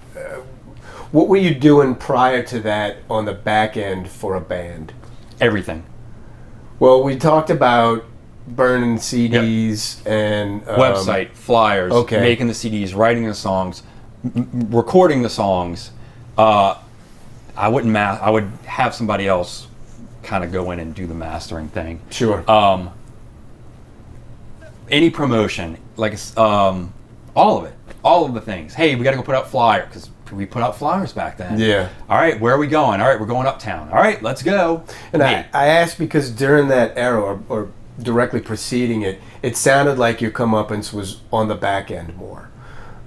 Speaker 2: what were you doing prior to that on the back end for a band?
Speaker 1: Everything.
Speaker 2: Well, we talked about burning CDs and
Speaker 1: website, flyers, making the CDs, writing the songs, recording the songs. I wouldn't I would have somebody else kind of go in and do the mastering thing.
Speaker 2: Sure.
Speaker 1: Any promotion, like all of it, all of the things. Hey, we got to go put out flyers because we put out flyers back then.
Speaker 2: Yeah.
Speaker 1: All right, where are we going? All right, we're going uptown. All right, let's go.
Speaker 2: And I asked because during that era, or directly preceding it, it sounded like your comeuppance was on the back end more.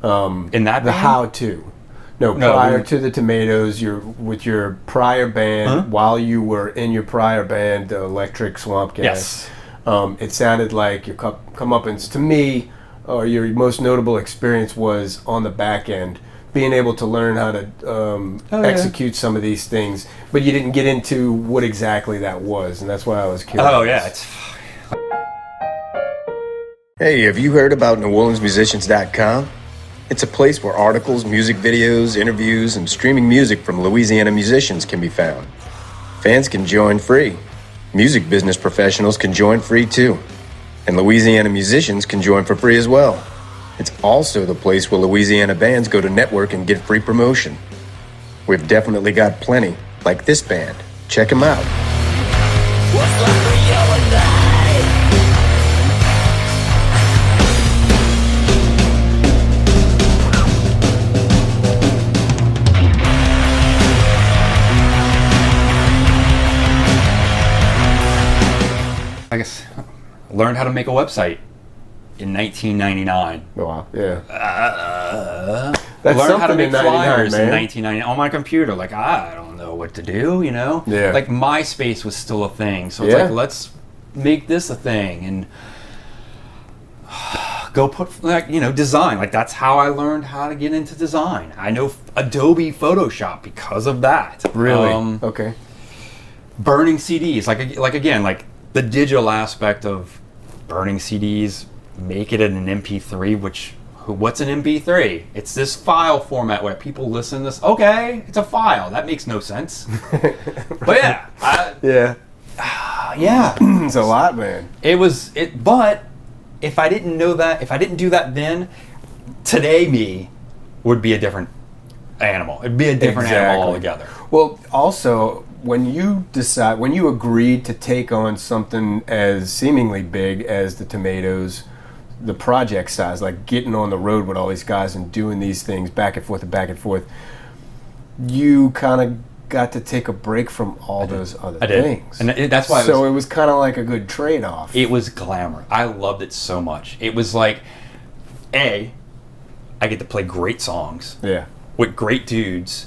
Speaker 1: In that
Speaker 2: the
Speaker 1: band?
Speaker 2: how-to. No, prior to the Tomatoes, with your prior band, while you were in your prior band, the Electric Swamp Gas, it sounded like your comeuppance, to me, or your most notable experience was on the back end, being able to learn how to execute some of these things, but you didn't get into what exactly that was, and that's why I was curious.
Speaker 1: Oh, yeah.
Speaker 3: Hey, have you heard about Neworleansmusicians.com? It's a place where articles, music videos, interviews, and streaming music from Louisiana musicians can be found. Fans can join free. Music business professionals can join free too. And Louisiana musicians can join for free as well. It's also the place where Louisiana bands go to network and get free promotion. We've definitely got plenty, like this band. Check them out.
Speaker 4: What's left for you and I?
Speaker 1: I guess learned how to make a website in 1999.
Speaker 2: Oh, wow. Yeah.
Speaker 1: Learned how to make
Speaker 2: in 99,
Speaker 1: flyers
Speaker 2: man.
Speaker 1: in 1999 on my computer. Like, I don't know what to do, you know?
Speaker 2: Yeah.
Speaker 1: Like, MySpace was still a thing. So it's like, let's make this a thing. And go put, like, you know, design. Like, that's how I learned how to get into design. I know Adobe Photoshop because of that.
Speaker 2: Really? Okay.
Speaker 1: Burning CDs. Like again, like, the digital aspect of burning CDs, make it in an MP3, what's an MP3? It's this file format where people listen to this. Okay, it's a file. That makes no sense. But yeah.
Speaker 2: Yeah.
Speaker 1: Yeah.
Speaker 2: It's a lot, man.
Speaker 1: But if I didn't know that, if I didn't do that then, today me would be a different animal. It'd be a different animal altogether.
Speaker 2: Well, also, when you agreed to take on something as seemingly big as the Tomatoes, the project size, like getting on the road with all these guys and doing these things back and forth, you kind of got to take a break from all those other things.
Speaker 1: And that's why
Speaker 2: it was kind of like a good trade-off.
Speaker 1: It was glamour. I loved it so much. It was like, I get to play great songs with great dudes,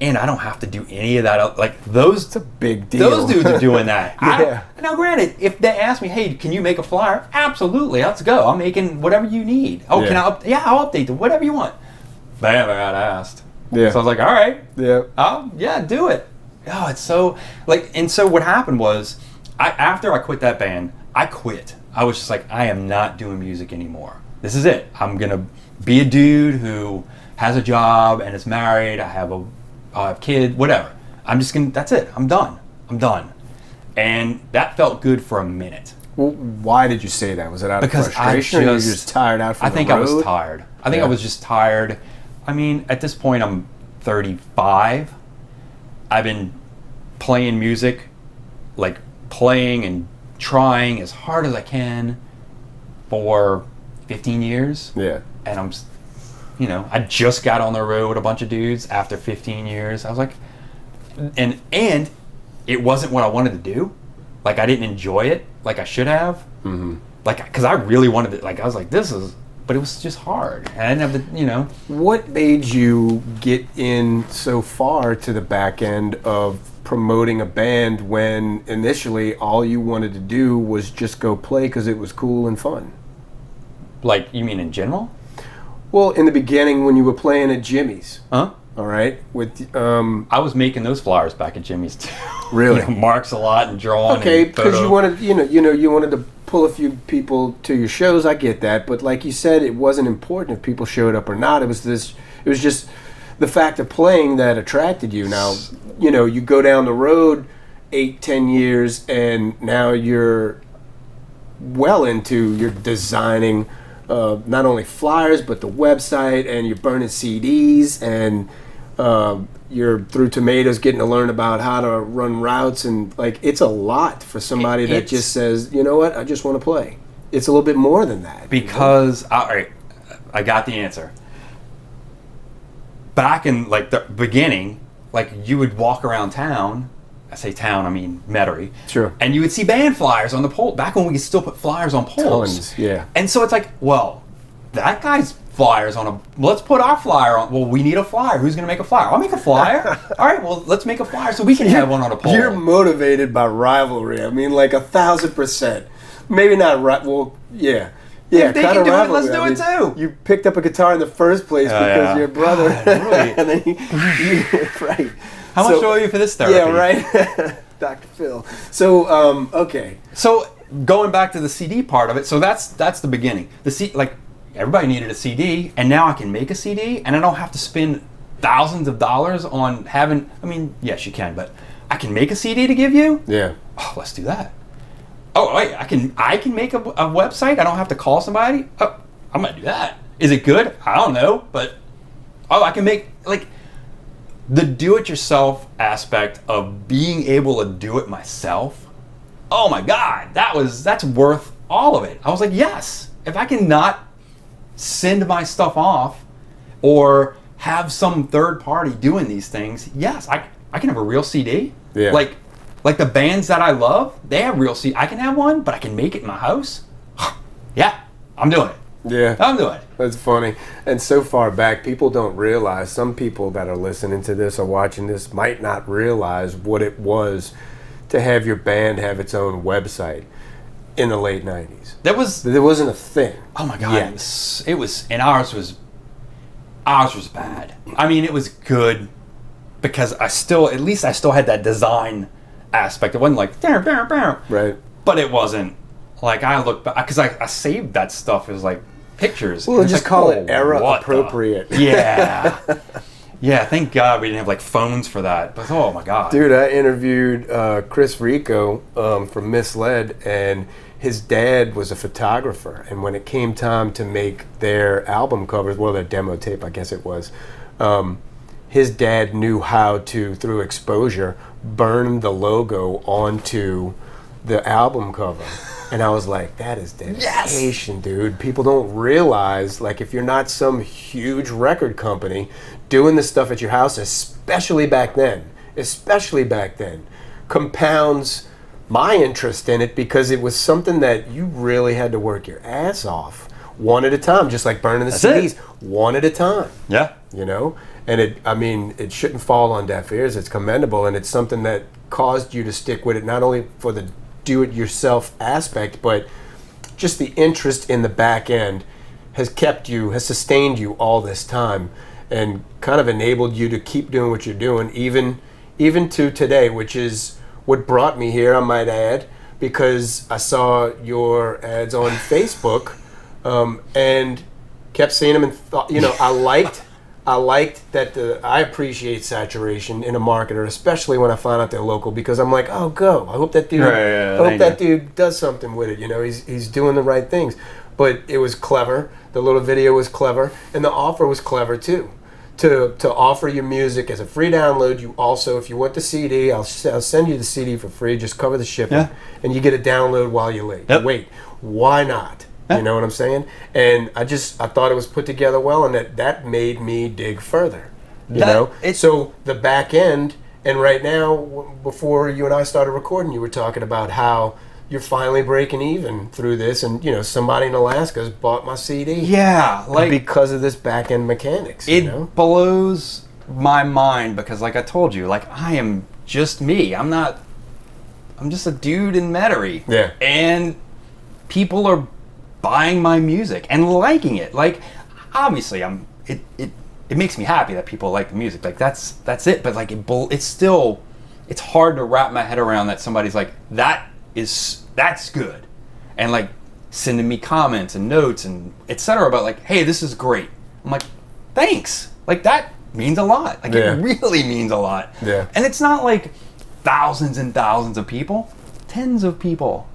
Speaker 1: and I don't have to do any of that. Like, those,
Speaker 2: it's a big deal.
Speaker 1: Those dudes are doing that.
Speaker 2: Yeah.
Speaker 1: Now, granted, if they ask me, hey, can you make a flyer? Absolutely, let's go. I'm making whatever you need. Oh, can I? I'll update it. Whatever you want. Bam, I got asked.
Speaker 2: Yeah.
Speaker 1: So I was like, all right.
Speaker 2: Yeah.
Speaker 1: Do it. Oh, it's so, like, and so what happened was, after I quit that band, I quit. I was just like, I am not doing music anymore. This is it. I'm going to be a dude who has a job and is married. I have kids, whatever. I'm just going to, that's it. I'm done. And that felt good for a minute.
Speaker 2: Well, why did you say that? Was it out of frustration, or you were just tired out from the road?
Speaker 1: I think I was tired. I was just tired. I mean, at this point, I'm 35. I've been playing music, like playing and trying as hard as I can for 15 years.
Speaker 2: Yeah.
Speaker 1: And I'm, I just got on the road with a bunch of dudes after 15 years. I was like, and it wasn't what I wanted to do. Like, I didn't enjoy it like I should have.
Speaker 2: Mm-hmm.
Speaker 1: Like, because I really wanted it. Like, I was like, but it was just hard. And I didn't have the,
Speaker 2: What made you get in so far to the back end of promoting a band when initially all you wanted to do was just go play because it was cool and fun?
Speaker 1: Like, you mean in general?
Speaker 2: Well, in the beginning when you were playing at Jimmy's.
Speaker 1: Huh?
Speaker 2: All right. With
Speaker 1: I was making those flyers back at Jimmy's too.
Speaker 2: Really?
Speaker 1: Marks a lot and drawing.
Speaker 2: Okay,
Speaker 1: and
Speaker 2: because you wanted, you wanted to pull a few people to your shows. I get that, but like you said, it wasn't important if people showed up or not. It was just the fact of playing that attracted you. Now, you go down the road 8-10 years, and now you're well into, you're designing not only flyers but the website, and you're burning CDs, and you're through Tomatoes getting to learn about how to run routes, and like it's a lot for somebody that just says, you know what, I just want to play. It's a little bit more than that.
Speaker 1: Because all right, I got the answer. Back in like the beginning, like you would walk around town. I say town, I mean Metairie.
Speaker 2: Sure.
Speaker 1: And you would see band flyers on the pole. Back when we could still put flyers on poles.
Speaker 2: Tons, yeah.
Speaker 1: And so it's like, well, that guy's flyers on a. Let's put our flyer on. Well, we need a flyer. Who's going to make a flyer? I'll make a flyer. All right. Well, let's make a flyer so we can have one on a pole.
Speaker 2: You're motivated by rivalry. I mean, like 1,000%. Maybe not right. Well, yeah. Yeah,
Speaker 1: if they can do it, let's do it too.
Speaker 2: You picked up a guitar in the first place because your brother.
Speaker 1: Right.
Speaker 2: And then right.
Speaker 1: How much owe you for this therapy?
Speaker 2: Yeah, right. Dr. Phil. So, okay.
Speaker 1: So going back to the CD part of it, so that's the beginning. Like everybody needed a CD, and now I can make a CD, and I don't have to spend thousands of dollars on having. I mean, yes, you can, but I can make a CD to give you.
Speaker 2: Yeah.
Speaker 1: Oh, let's do that. Oh, wait, I can make a website. I don't have to call somebody. Oh, I'm gonna do that. Is it good? I don't know, but I can make like the do-it-yourself aspect of being able to do it myself. Oh my God, that's worth all of it. I was like, yes, if I can not send my stuff off or have some third party doing these things, yes, I can have a real CD.
Speaker 2: Yeah.
Speaker 1: Like the bands that I love, they have real CD. I can have one, but I can make it in my house. Yeah, I'm doing it.
Speaker 2: Yeah.
Speaker 1: I'm doing it.
Speaker 2: That's funny. And so far back, people don't realize, some people that are listening to this or watching this might not realize what it was to have your band have its own website in the late 90s. There wasn't a thing.
Speaker 1: Oh my God. It was, and ours was bad. I mean, it was good because I still had that design aspect. It wasn't like,
Speaker 2: right.
Speaker 1: But it wasn't like, I look back, because I saved that stuff as like pictures.
Speaker 2: Well, just
Speaker 1: like,
Speaker 2: call it era appropriate.
Speaker 1: Yeah. Yeah, thank God we didn't have like phones for that. But oh my God.
Speaker 2: Dude, I interviewed Chris Rico from Misled, and his dad was a photographer. And when it came time to make their album covers, well, their demo tape, I guess it was, his dad knew how to, through exposure, burn the logo onto the album cover. And I was like, that is dedication, dude. People don't realize, like, if you're not some huge record company doing this stuff at your house, especially back then, compounds my interest in it, because it was something that you really had to work your ass off one at a time, just like burning the CDs, one at a time.
Speaker 1: Yeah.
Speaker 2: You know? And it shouldn't fall on deaf ears. It's commendable, and it's something that caused you to stick with it, not only for the do-it-yourself aspect, but just the interest in the back end has sustained you all this time, and kind of enabled you to keep doing what you're doing, even to today, which is what brought me here, I might add, because I saw your ads on Facebook, and kept seeing them, and thought, I liked that I appreciate saturation in a marketer, especially when I find out they're local, because I'm like, oh, go. I hope that dude. I hope that dude does something with it. You know, he's doing the right things. But it was clever. The little video was clever, and the offer was clever too. To offer your music as a free download. You also, if you want the CD, I'll send you the CD for free. Just cover the shipping, and you get a download while you're late.
Speaker 1: Yep.
Speaker 2: Wait, why not? You know what I'm saying? And I thought it was put together well, and that made me dig further. So the back end, and right now, before you and I started recording, you were talking about how you're finally breaking even through this, and somebody in Alaska's bought my CD. Yeah, like because of this back end mechanics.
Speaker 1: It blows my mind, because like I told you, like I am just me. I'm just a dude in Metairie.
Speaker 2: Yeah.
Speaker 1: And people are buying my music and liking it. Like, obviously, it makes me happy that people like the music. Like that's it. But like it's hard to wrap my head around that somebody's like, that's good, and like sending me comments and notes and etc. about like, hey, this is great. I'm like, thanks. Like that means a lot. Like it really means a lot.
Speaker 2: Yeah.
Speaker 1: And it's not like thousands and thousands of people, tens of people.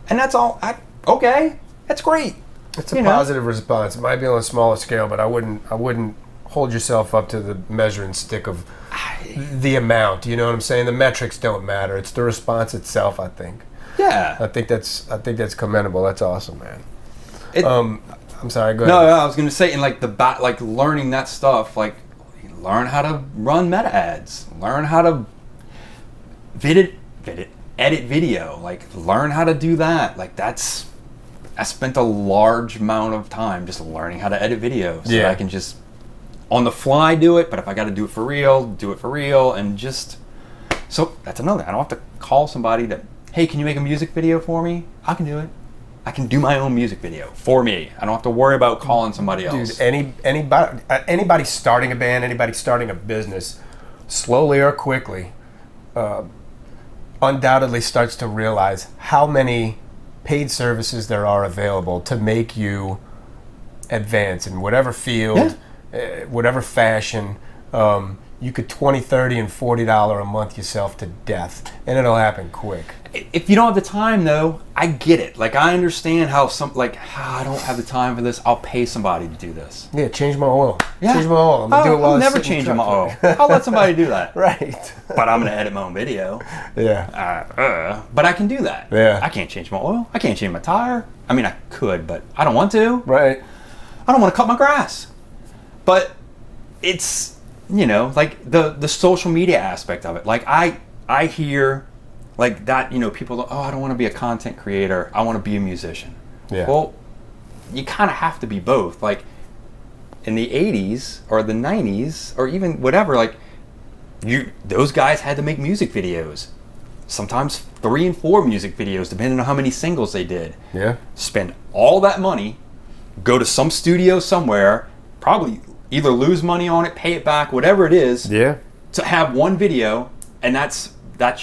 Speaker 1: And that's all. Okay, that's great.
Speaker 2: It's a positive response. It might be on a smaller scale, but I wouldn't hold yourself up to the measuring stick of the amount. You know what I'm saying? The metrics don't matter. It's the response itself, I think.
Speaker 1: Yeah.
Speaker 2: I think that's commendable. That's awesome, man. I'm sorry, go ahead.
Speaker 1: No, I was gonna say, in like like learning that stuff, like learn how to run meta ads, learn how to edit video, like learn how to do that. Like I spent a large amount of time just learning how to edit video, so that I can just on the fly do it. But if I got to do it for real, and just so that's another. I don't have to call somebody that, hey, can you make a music video for me? I can do it. I can do my own music video for me. I don't have to worry about calling somebody else.
Speaker 2: Dude, anybody starting a band, anybody starting a business, slowly or quickly, undoubtedly starts to realize how many paid services there are available to make you advance in whatever field, whatever fashion. You could $20, $30, and $40 a month yourself to death, and it'll happen quick.
Speaker 1: If you don't have the time, though, I get it. Like, I understand how I don't have the time for this. I'll pay somebody to do this.
Speaker 2: Yeah, change my oil.
Speaker 1: Yeah.
Speaker 2: Change my oil. I'm gonna do it while
Speaker 1: I'm
Speaker 2: I'm
Speaker 1: never
Speaker 2: sitting in
Speaker 1: changing
Speaker 2: the
Speaker 1: my oil.
Speaker 2: truck.
Speaker 1: I'll let somebody do that.
Speaker 2: Right.
Speaker 1: But I'm gonna edit my own video.
Speaker 2: Yeah.
Speaker 1: But I can do that.
Speaker 2: Yeah.
Speaker 1: I can't change my oil. I can't change my tire. I mean, I could, but I don't want to.
Speaker 2: Right.
Speaker 1: I don't want to cut my grass. But it's, like the social media aspect of it. Like I hear like that, people go, oh, I don't want to be a content creator. I want to be a musician.
Speaker 2: Yeah.
Speaker 1: Well, you kind of have to be both. Like in the 80s or the 90s or even whatever, like those guys had to make music videos. Sometimes 3 and 4 music videos, depending on how many singles they did.
Speaker 2: Yeah.
Speaker 1: Spend all that money, go to some studio somewhere, probably either lose money on it, pay it back, whatever it is.
Speaker 2: Yeah.
Speaker 1: To have one video, and that's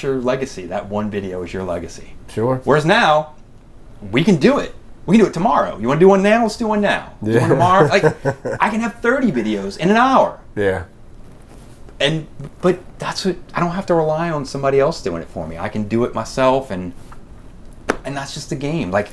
Speaker 1: your legacy. That one video is your legacy.
Speaker 2: Sure.
Speaker 1: Whereas now, we can do it. We can do it tomorrow. You want to do one now? Let's do one now.
Speaker 2: Yeah.
Speaker 1: Do one tomorrow? Like, I can have 30 videos in an hour.
Speaker 2: Yeah.
Speaker 1: But that's what, I don't have to rely on somebody else doing it for me. I can do it myself, and that's just the game. Like,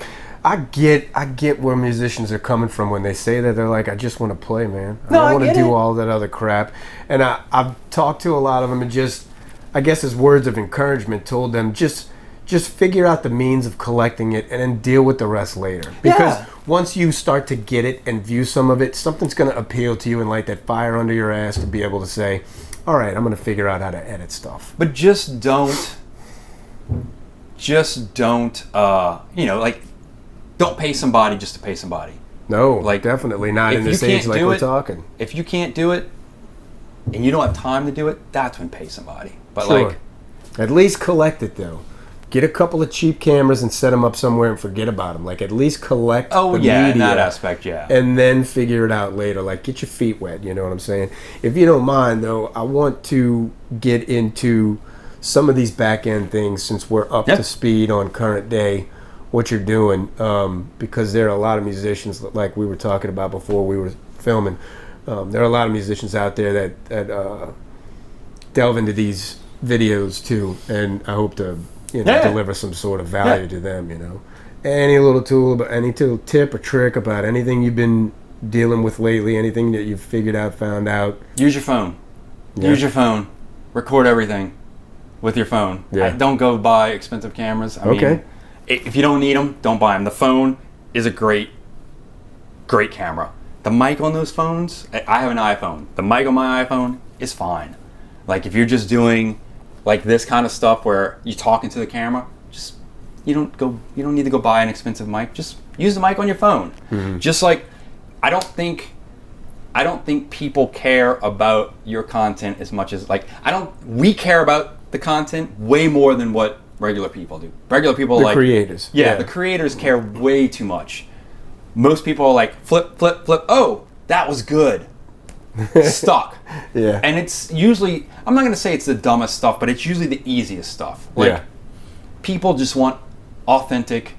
Speaker 2: I get where musicians are coming from when they say that. They're like, I just want to play, man.
Speaker 1: No,
Speaker 2: I don't want to do
Speaker 1: it.
Speaker 2: all that other crap. And I've talked to a lot of them and just, I guess as words of encouragement, told them just figure out the means of collecting it and then deal with the rest later. Because once you start to get it and view some of it, something's going to appeal to you and light that fire under your ass to be able to say, all right, I'm going to figure out how to edit stuff.
Speaker 1: But just don't, don't pay somebody just to pay somebody.
Speaker 2: No, like definitely not in this age like we're talking.
Speaker 1: If you can't do it and you don't have time to do it, that's when pay somebody. But
Speaker 2: sure. At least collect it though. Get a couple of cheap cameras and set them up somewhere and forget about them. Like at least collect the media.
Speaker 1: In that aspect, yeah.
Speaker 2: And then figure it out later. Like get your feet wet, you know what I'm saying? If you don't mind though, I want to get into some of these back end things since we're up to speed on current day what you're doing, because there are a lot of musicians, like we were talking about before we were filming, there are a lot of musicians out there that delve into these videos too, and I hope to deliver some sort of value to them. Any little tip or trick about anything you've been dealing with lately, anything that you've figured out, found out.
Speaker 1: Use your phone. Use your phone. Record everything with your phone. Don't go buy expensive cameras. I mean, if you don't need them, don't buy them. The phone is a great camera. The mic on those phones, I have an iPhone. The mic on my iPhone is fine. Like if you're just doing like this kind of stuff where you're talking to the camera, just you don't need to go buy an expensive mic. Just use the mic on your phone. Mm-hmm. Just like I don't think people care about your content as much as we care about the content way more than what regular people do. Regular people
Speaker 2: the creators.
Speaker 1: Yeah, the creators care way too much. Most people are like flip. Oh, that was good. Stuck.
Speaker 2: Yeah.
Speaker 1: And it's usually, I'm not going to say it's the dumbest stuff, but it's usually the easiest stuff. People just want authentic,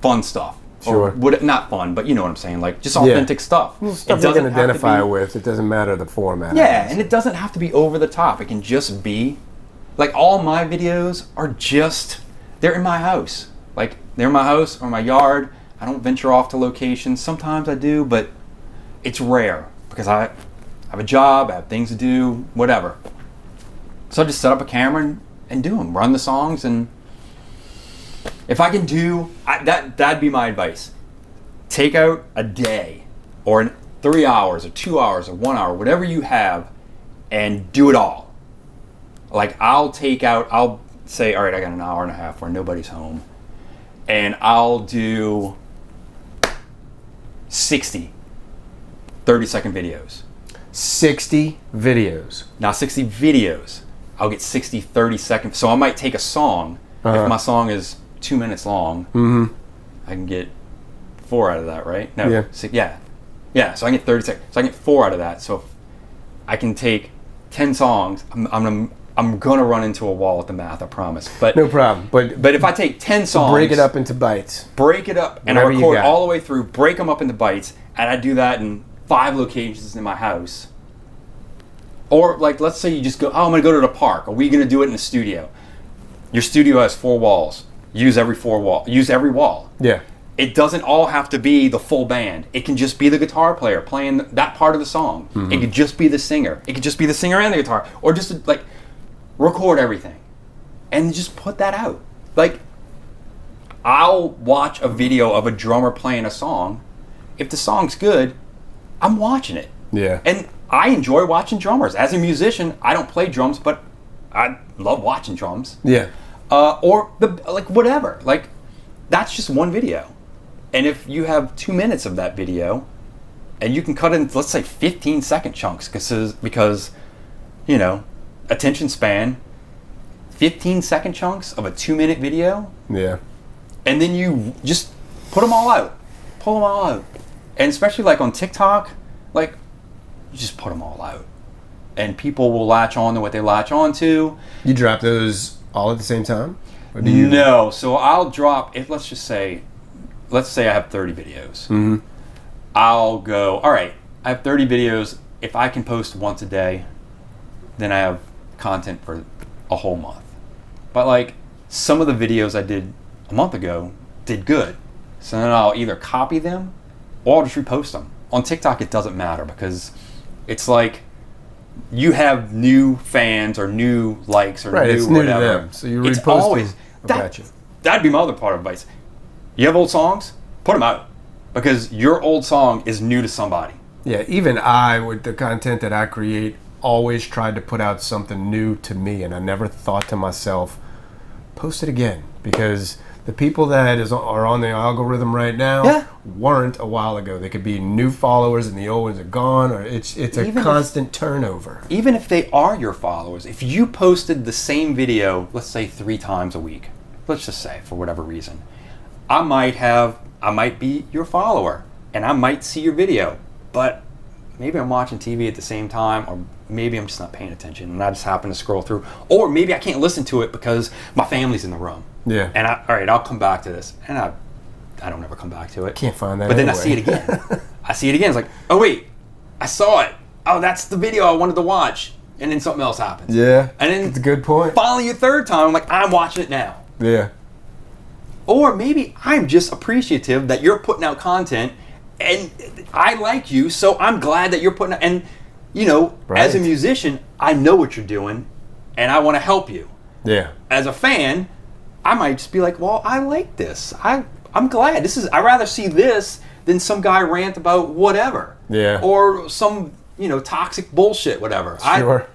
Speaker 1: fun stuff.
Speaker 2: Sure.
Speaker 1: Or not fun, but you know what I'm saying. Like just authentic stuff.
Speaker 2: Stuff you can identify with. It doesn't matter the format.
Speaker 1: Yeah, and it doesn't have to be over the top. It can just be like all my videos are just, they're in my house. Like they're in my house or my yard. I don't venture off to locations. Sometimes I do, but it's rare because I have a job, I have things to do, whatever. So I just set up a camera and do them, run the songs, and if I can do, that'd be my advice. Take out a day or 3 hours or 2 hours or 1 hour, whatever you have, and do it all. Like I'll say, all right, I got an hour and a half where nobody's home, and I'll do 60 30-second videos.
Speaker 2: 60 videos.
Speaker 1: Now 60 videos, I'll get 60 30-second. So I might take a song. If my song is 2 minutes long, I can get 4 out of that, right? No,
Speaker 2: yeah.
Speaker 1: Yeah, so I get 30 seconds. So I get 4 out of that. So if I can take 10 songs, I'm gonna run into a wall with the math, I promise. But
Speaker 2: no problem. But
Speaker 1: if I take 10 songs,
Speaker 2: break it up into bites.
Speaker 1: Break it up, and
Speaker 2: Whatever
Speaker 1: I
Speaker 2: you
Speaker 1: record
Speaker 2: got.
Speaker 1: all the way through. Break them up into bites, and I do that in 5 locations in my house. Or like, let's say you just go, oh, I'm gonna go to the park. Are we gonna do it in the studio? Your studio has 4 walls. Use every wall.
Speaker 2: Yeah.
Speaker 1: It doesn't all have to be the full band. It can just be the guitar player playing that part of the song. It could just be the singer. It could just be the singer and the guitar. Or just like record everything and just put that out. Like I'll watch a video of a drummer playing a song. If the song's good, I'm watching it.
Speaker 2: Yeah.
Speaker 1: And I enjoy watching drummers. As a musician, I don't play drums, but I love watching drums.
Speaker 2: Yeah.
Speaker 1: Or like whatever. Like that's just one video. And if you have 2 minutes of that video, and you can cut in, let's say 15-second chunks, because you know, attention span, 15-second chunks of a 2-minute video.
Speaker 2: Yeah.
Speaker 1: And then you just put them all out. Pull them all out. And especially like on TikTok, like you just put them all out. And people will latch on to what they latch on to.
Speaker 2: You drop those all at the same time? Or do you?
Speaker 1: No. So I'll drop, let's say I have 30 videos. I'll go, all right, I have 30 videos. If I can post once a day, then I have content for a whole month. But like some of the videos I did a month ago did good. So then I'll either copy them or I'll just repost them. On TikTok, it doesn't matter because it's like you have new fans or new likes or
Speaker 2: Right,
Speaker 1: new
Speaker 2: it's new
Speaker 1: whatever.
Speaker 2: to them. So you
Speaker 1: It's
Speaker 2: repost
Speaker 1: always,
Speaker 2: them. Gotcha.
Speaker 1: That'd be my other part of advice. You have old songs? Put them out. Because your old song is new to somebody.
Speaker 2: Yeah, even I, with the content that I create, always tried to put out something new to me, and I never thought to myself, post it again, because the people that are on the algorithm right now weren't a while ago. They could be new followers and the old ones are gone, or it's a constant turnover.
Speaker 1: Even if they are your followers, if you posted the same video, let's say 3 times a week, let's just say for whatever reason, I might be your follower and I might see your video, but maybe I'm watching TV at the same time, or maybe I'm just not paying attention and I just happen to scroll through, or maybe I can't listen to it because my family's in the room.
Speaker 2: Yeah.
Speaker 1: And all right, I'll come back to this, and I don't ever come back to it.
Speaker 2: Can't find that.
Speaker 1: But then
Speaker 2: anyway.
Speaker 1: I see it again. It's like, oh wait, I saw it. Oh, that's the video I wanted to watch, and then something else happens.
Speaker 2: Yeah.
Speaker 1: And then
Speaker 2: it's a good point.
Speaker 1: Finally, a third time, I'm like, I'm watching it now.
Speaker 2: Yeah.
Speaker 1: Or maybe I'm just appreciative that you're putting out content, and I like you, so I'm glad that you're putting out. And you know, as a musician, I know what you're doing, and I want to help you.
Speaker 2: Yeah.
Speaker 1: As a fan, I might just be like, well, I like this. I'm glad. I'd rather see this than some guy rant about whatever.
Speaker 2: Yeah.
Speaker 1: Or some, toxic bullshit, whatever.
Speaker 2: Sure.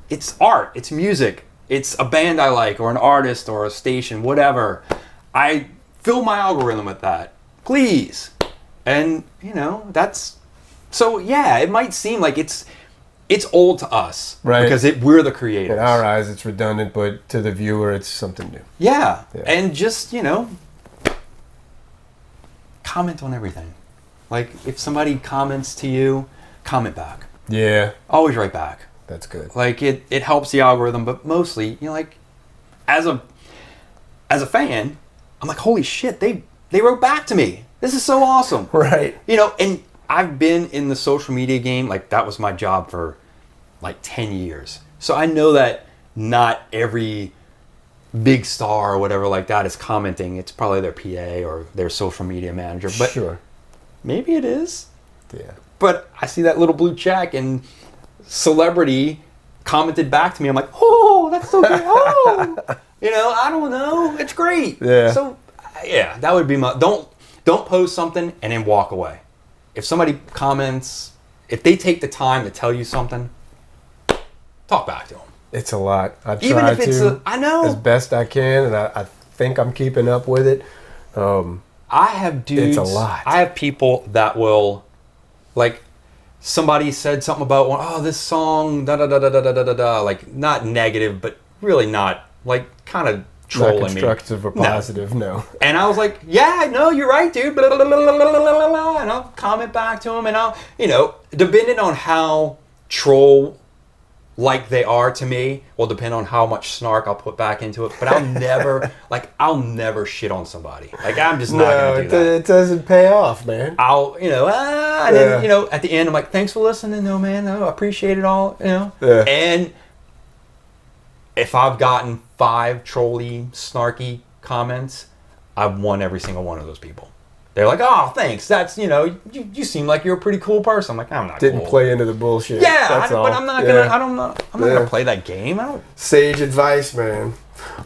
Speaker 1: It's art. It's music. It's a band I like, or an artist, or a station, whatever. I fill my algorithm with that. Please. And, that's... So, yeah, it might seem like it's old to us.
Speaker 2: Right.
Speaker 1: Because we're the creators.
Speaker 2: In our eyes, it's redundant, but to the viewer, it's something new.
Speaker 1: Yeah. And just, comment on everything. Like, if somebody comments to you, comment back.
Speaker 2: Yeah.
Speaker 1: Always write back.
Speaker 2: That's good.
Speaker 1: Like, it helps the algorithm, but mostly, as a fan, I'm like, holy shit, they wrote back to me. This is so awesome.
Speaker 2: Right.
Speaker 1: And I've been in the social media game, like, that was my job for, like, 10 years. So I know that not every big star or whatever like that is commenting. It's probably their PA or their social media manager. But
Speaker 2: sure.
Speaker 1: Maybe it is.
Speaker 2: Yeah.
Speaker 1: But I see that little blue check and celebrity commented back to me. I'm like, oh, that's so great. Oh, I don't know. It's great.
Speaker 2: Yeah.
Speaker 1: So, yeah, that would be my... Don't post something and then walk away. If somebody comments, if they take the time to tell you something, talk back to them.
Speaker 2: It's a lot. I try
Speaker 1: Even if it's
Speaker 2: to,
Speaker 1: I know.
Speaker 2: as best I can, and I think I'm keeping up with it.
Speaker 1: I have dudes.
Speaker 2: It's a lot.
Speaker 1: I have people that will, like, somebody said something about, oh, this song, da da da da da da da da, like, not negative, but really not, like, kind of trolling
Speaker 2: not constructive
Speaker 1: me.
Speaker 2: or positive, no.
Speaker 1: And I was like, yeah, no, you're right, dude. Blah, blah, blah, blah, blah, blah, blah. And I'll comment back to them, and I'll, depending on how troll like they are to me will depend on how much snark I'll put back into it. But I'll never shit on somebody. Like, I'm just not going to do that.
Speaker 2: It doesn't pay off, man.
Speaker 1: I'll, and then, at the end, I'm like, thanks for listening. No, man, no, I appreciate it all,
Speaker 2: Yeah.
Speaker 1: And if I've gotten 5 trolly, snarky comments, I've won every single one of those people. They're like, oh, thanks. That's, you seem like you're a pretty cool person. I'm like, I'm not
Speaker 2: Didn't
Speaker 1: cool.
Speaker 2: play into the bullshit.
Speaker 1: Yeah,
Speaker 2: That's all.
Speaker 1: but I'm not gonna. I'm not gonna play that game.
Speaker 2: Sage advice, man.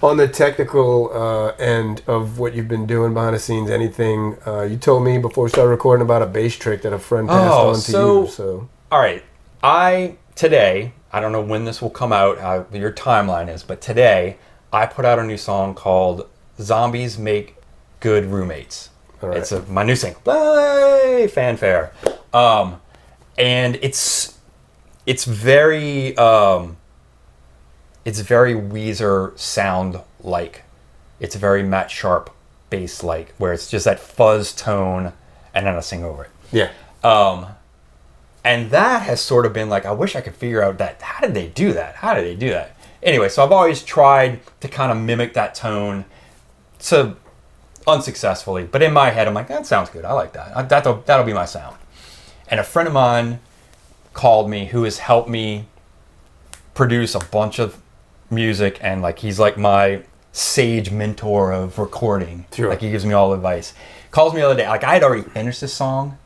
Speaker 2: On the technical end of what you've been doing behind the scenes, anything you told me before we started recording about a bass trick that a friend passed on to you. So,
Speaker 1: all right, today, I don't know when this will come out, how your timeline is, but today I put out a new song called "Zombies Make Good Roommates."
Speaker 2: Right.
Speaker 1: It's my new single. Hey, fanfare. And it's very Weezer sound like. It's very Matt Sharp bass like, where it's just that fuzz tone and then I sing over it.
Speaker 2: yeah.
Speaker 1: And that has sort of been like, I wish I could figure out that. How did they do that? Anyway, so I've always tried to kind of mimic that tone unsuccessfully, but in my head I'm like, that sounds good, I like that, that'll be my sound. And a friend of mine called me who has helped me produce a bunch of music, and like he's like my sage mentor of recording.
Speaker 2: Sure.
Speaker 1: Like he gives me all advice. Calls me the other day, like I had already finished this song,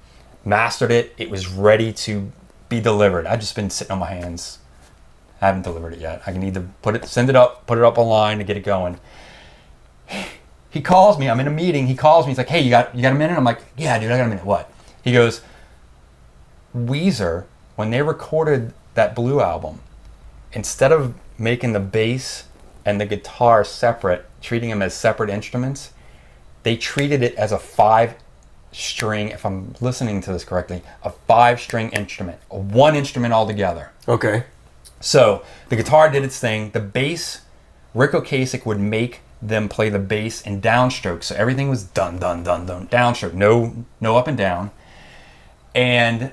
Speaker 1: mastered it, it was ready to be delivered. I've just been sitting on my hands, I haven't delivered it yet. I need to send it up, put it up online to get it going. He calls me, I'm in a meeting, he calls me, he's like, hey, you got a minute? I'm like, yeah, dude, I got a minute. What? He goes, Weezer, when they recorded that Blue album, instead of making the bass and the guitar separate, treating them as separate instruments, they treated it as a 5-string, if I'm listening to this correctly, a 5-string instrument, one instrument altogether.
Speaker 2: Okay.
Speaker 1: So the guitar did its thing, the bass, Rick Ocasek would make them play the bass in downstroke, so everything was dun dun dun dun downstroke, no up and down, and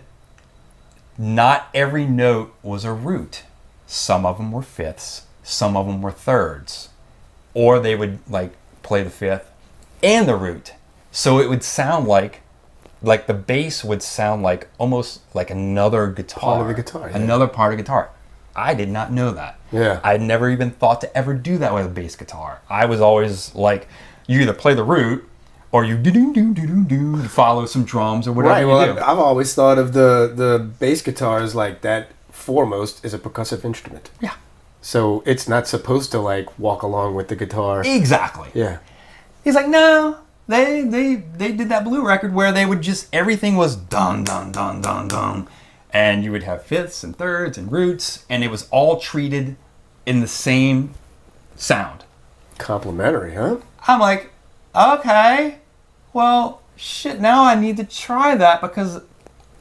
Speaker 1: not every note was a root. Some of them were fifths, some of them were thirds, or they would like play the fifth and the root, so it would sound like the bass would sound like almost like another guitar,
Speaker 2: part of the guitar, yeah.
Speaker 1: Another part of guitar. I did not know that.
Speaker 2: Yeah.
Speaker 1: I never even thought to ever do that with a bass guitar. I was always like, you either play the root or you do follow some drums or whatever you do.
Speaker 2: I've always thought of the bass guitar as like that foremost is a percussive instrument.
Speaker 1: Yeah.
Speaker 2: So it's not supposed to like walk along with the guitar.
Speaker 1: Exactly.
Speaker 2: Yeah.
Speaker 1: He's like, no, they did that Blue record where they would just, everything was dun dun dun dun dun. And you would have fifths and thirds and roots, and it was all treated in the same sound.
Speaker 2: Complimentary, huh?
Speaker 1: I'm like, okay, well, shit, now I need to try that because,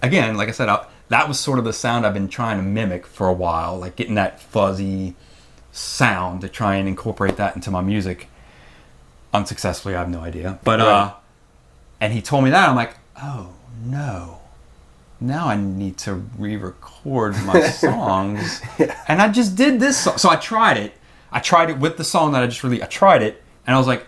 Speaker 1: again, like I said, that was sort of the sound I've been trying to mimic for a while, like getting that fuzzy sound to try and incorporate that into my music. Unsuccessfully, I have no idea. But,
Speaker 2: right.
Speaker 1: And he told me that, I'm like, oh, no. Now I need to re-record my songs.
Speaker 2: Yeah.
Speaker 1: And I just did this song. So I tried it. I tried it with the song that I just released. I tried it, and I was like,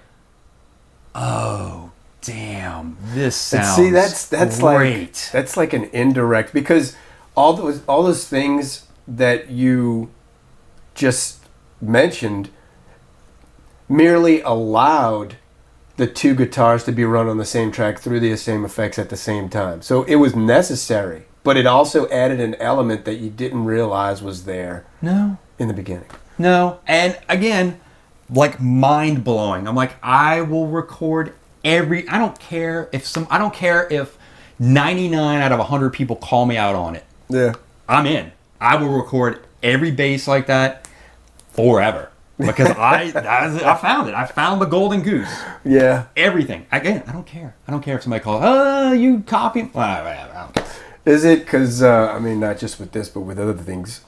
Speaker 1: oh, damn, this sounds
Speaker 2: see, that's
Speaker 1: great.
Speaker 2: That's like an indirect, because all those things that you just mentioned merely allowed the two guitars to be run on the same track through the same effects at the same time. So it was necessary, but it also added an element that you didn't realize was there
Speaker 1: No.
Speaker 2: in the beginning.
Speaker 1: No. And again, like mind blowing. I'm like, I will record I don't care if 99 out of 100 people call me out on it.
Speaker 2: Yeah.
Speaker 1: I'm in. I will record every bass like that forever. Because I found it. I found the golden goose.
Speaker 2: Yeah.
Speaker 1: Everything. Again, I don't care. I don't care if somebody calls, you copy. I don't care.
Speaker 2: Is it, because, I mean, not just with this, but with other things,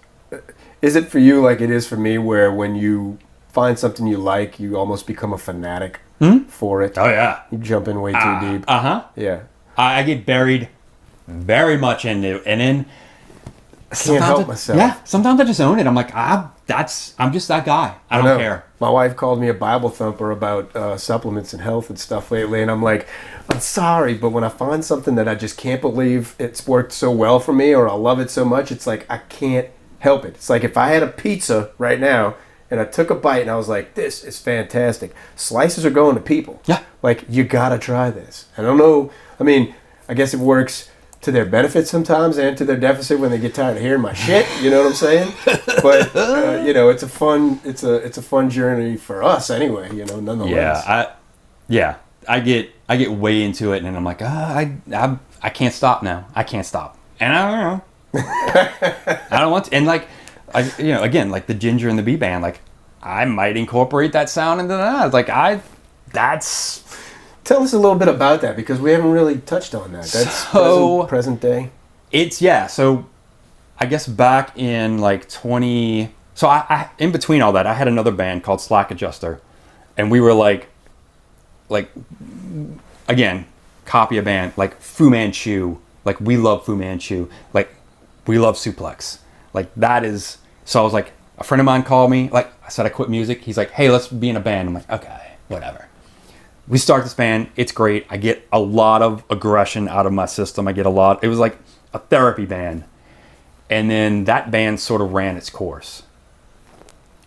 Speaker 2: is it for you like it is for me, where when you find something you like, you almost become a fanatic for it?
Speaker 1: Oh, yeah.
Speaker 2: You jump in way too deep.
Speaker 1: Uh-huh.
Speaker 2: Yeah.
Speaker 1: I get buried very much into it. And then
Speaker 2: Can't help myself.
Speaker 1: Yeah, sometimes I just own it. I'm like, I'm just that guy. I don't care.
Speaker 2: My wife called me a Bible thumper about supplements and health and stuff lately, and I'm like, I'm sorry, but when I find something that I just can't believe it's worked so well for me, or I love it so much, it's like I can't help it. It's like if I had a pizza right now and I took a bite and I was like, this is fantastic. Slices are going to people.
Speaker 1: Yeah.
Speaker 2: Like, you gotta try this. I don't know. I mean, I guess it works to their benefit sometimes and to their deficit when they get tired of hearing my shit. You know what I'm saying? But it's a fun journey for us anyway. Nonetheless.
Speaker 1: Yeah. I get way into it, and then I'm like, I can't stop now. I can't stop, and I don't know. I don't want to. And like, again, like the Ginger and the Bee Band, like I might incorporate that sound into that. Like that's.
Speaker 2: Tell us a little bit about that, because we haven't really touched on that. That's present day.
Speaker 1: So I guess back in like so I in between all that, I had another band called Slack Adjuster, and we were like again, copy a band like Fu Manchu. Like, we love Fu Manchu. Like, we love Suplex. Like, that is. So I was like, a friend of mine called me. Like, I said I quit music. He's like, hey, let's be in a band. I'm like, okay, whatever. We start this band. It's great. I get a lot of aggression out of my system. It was like a therapy band. And then that band sort of ran its course.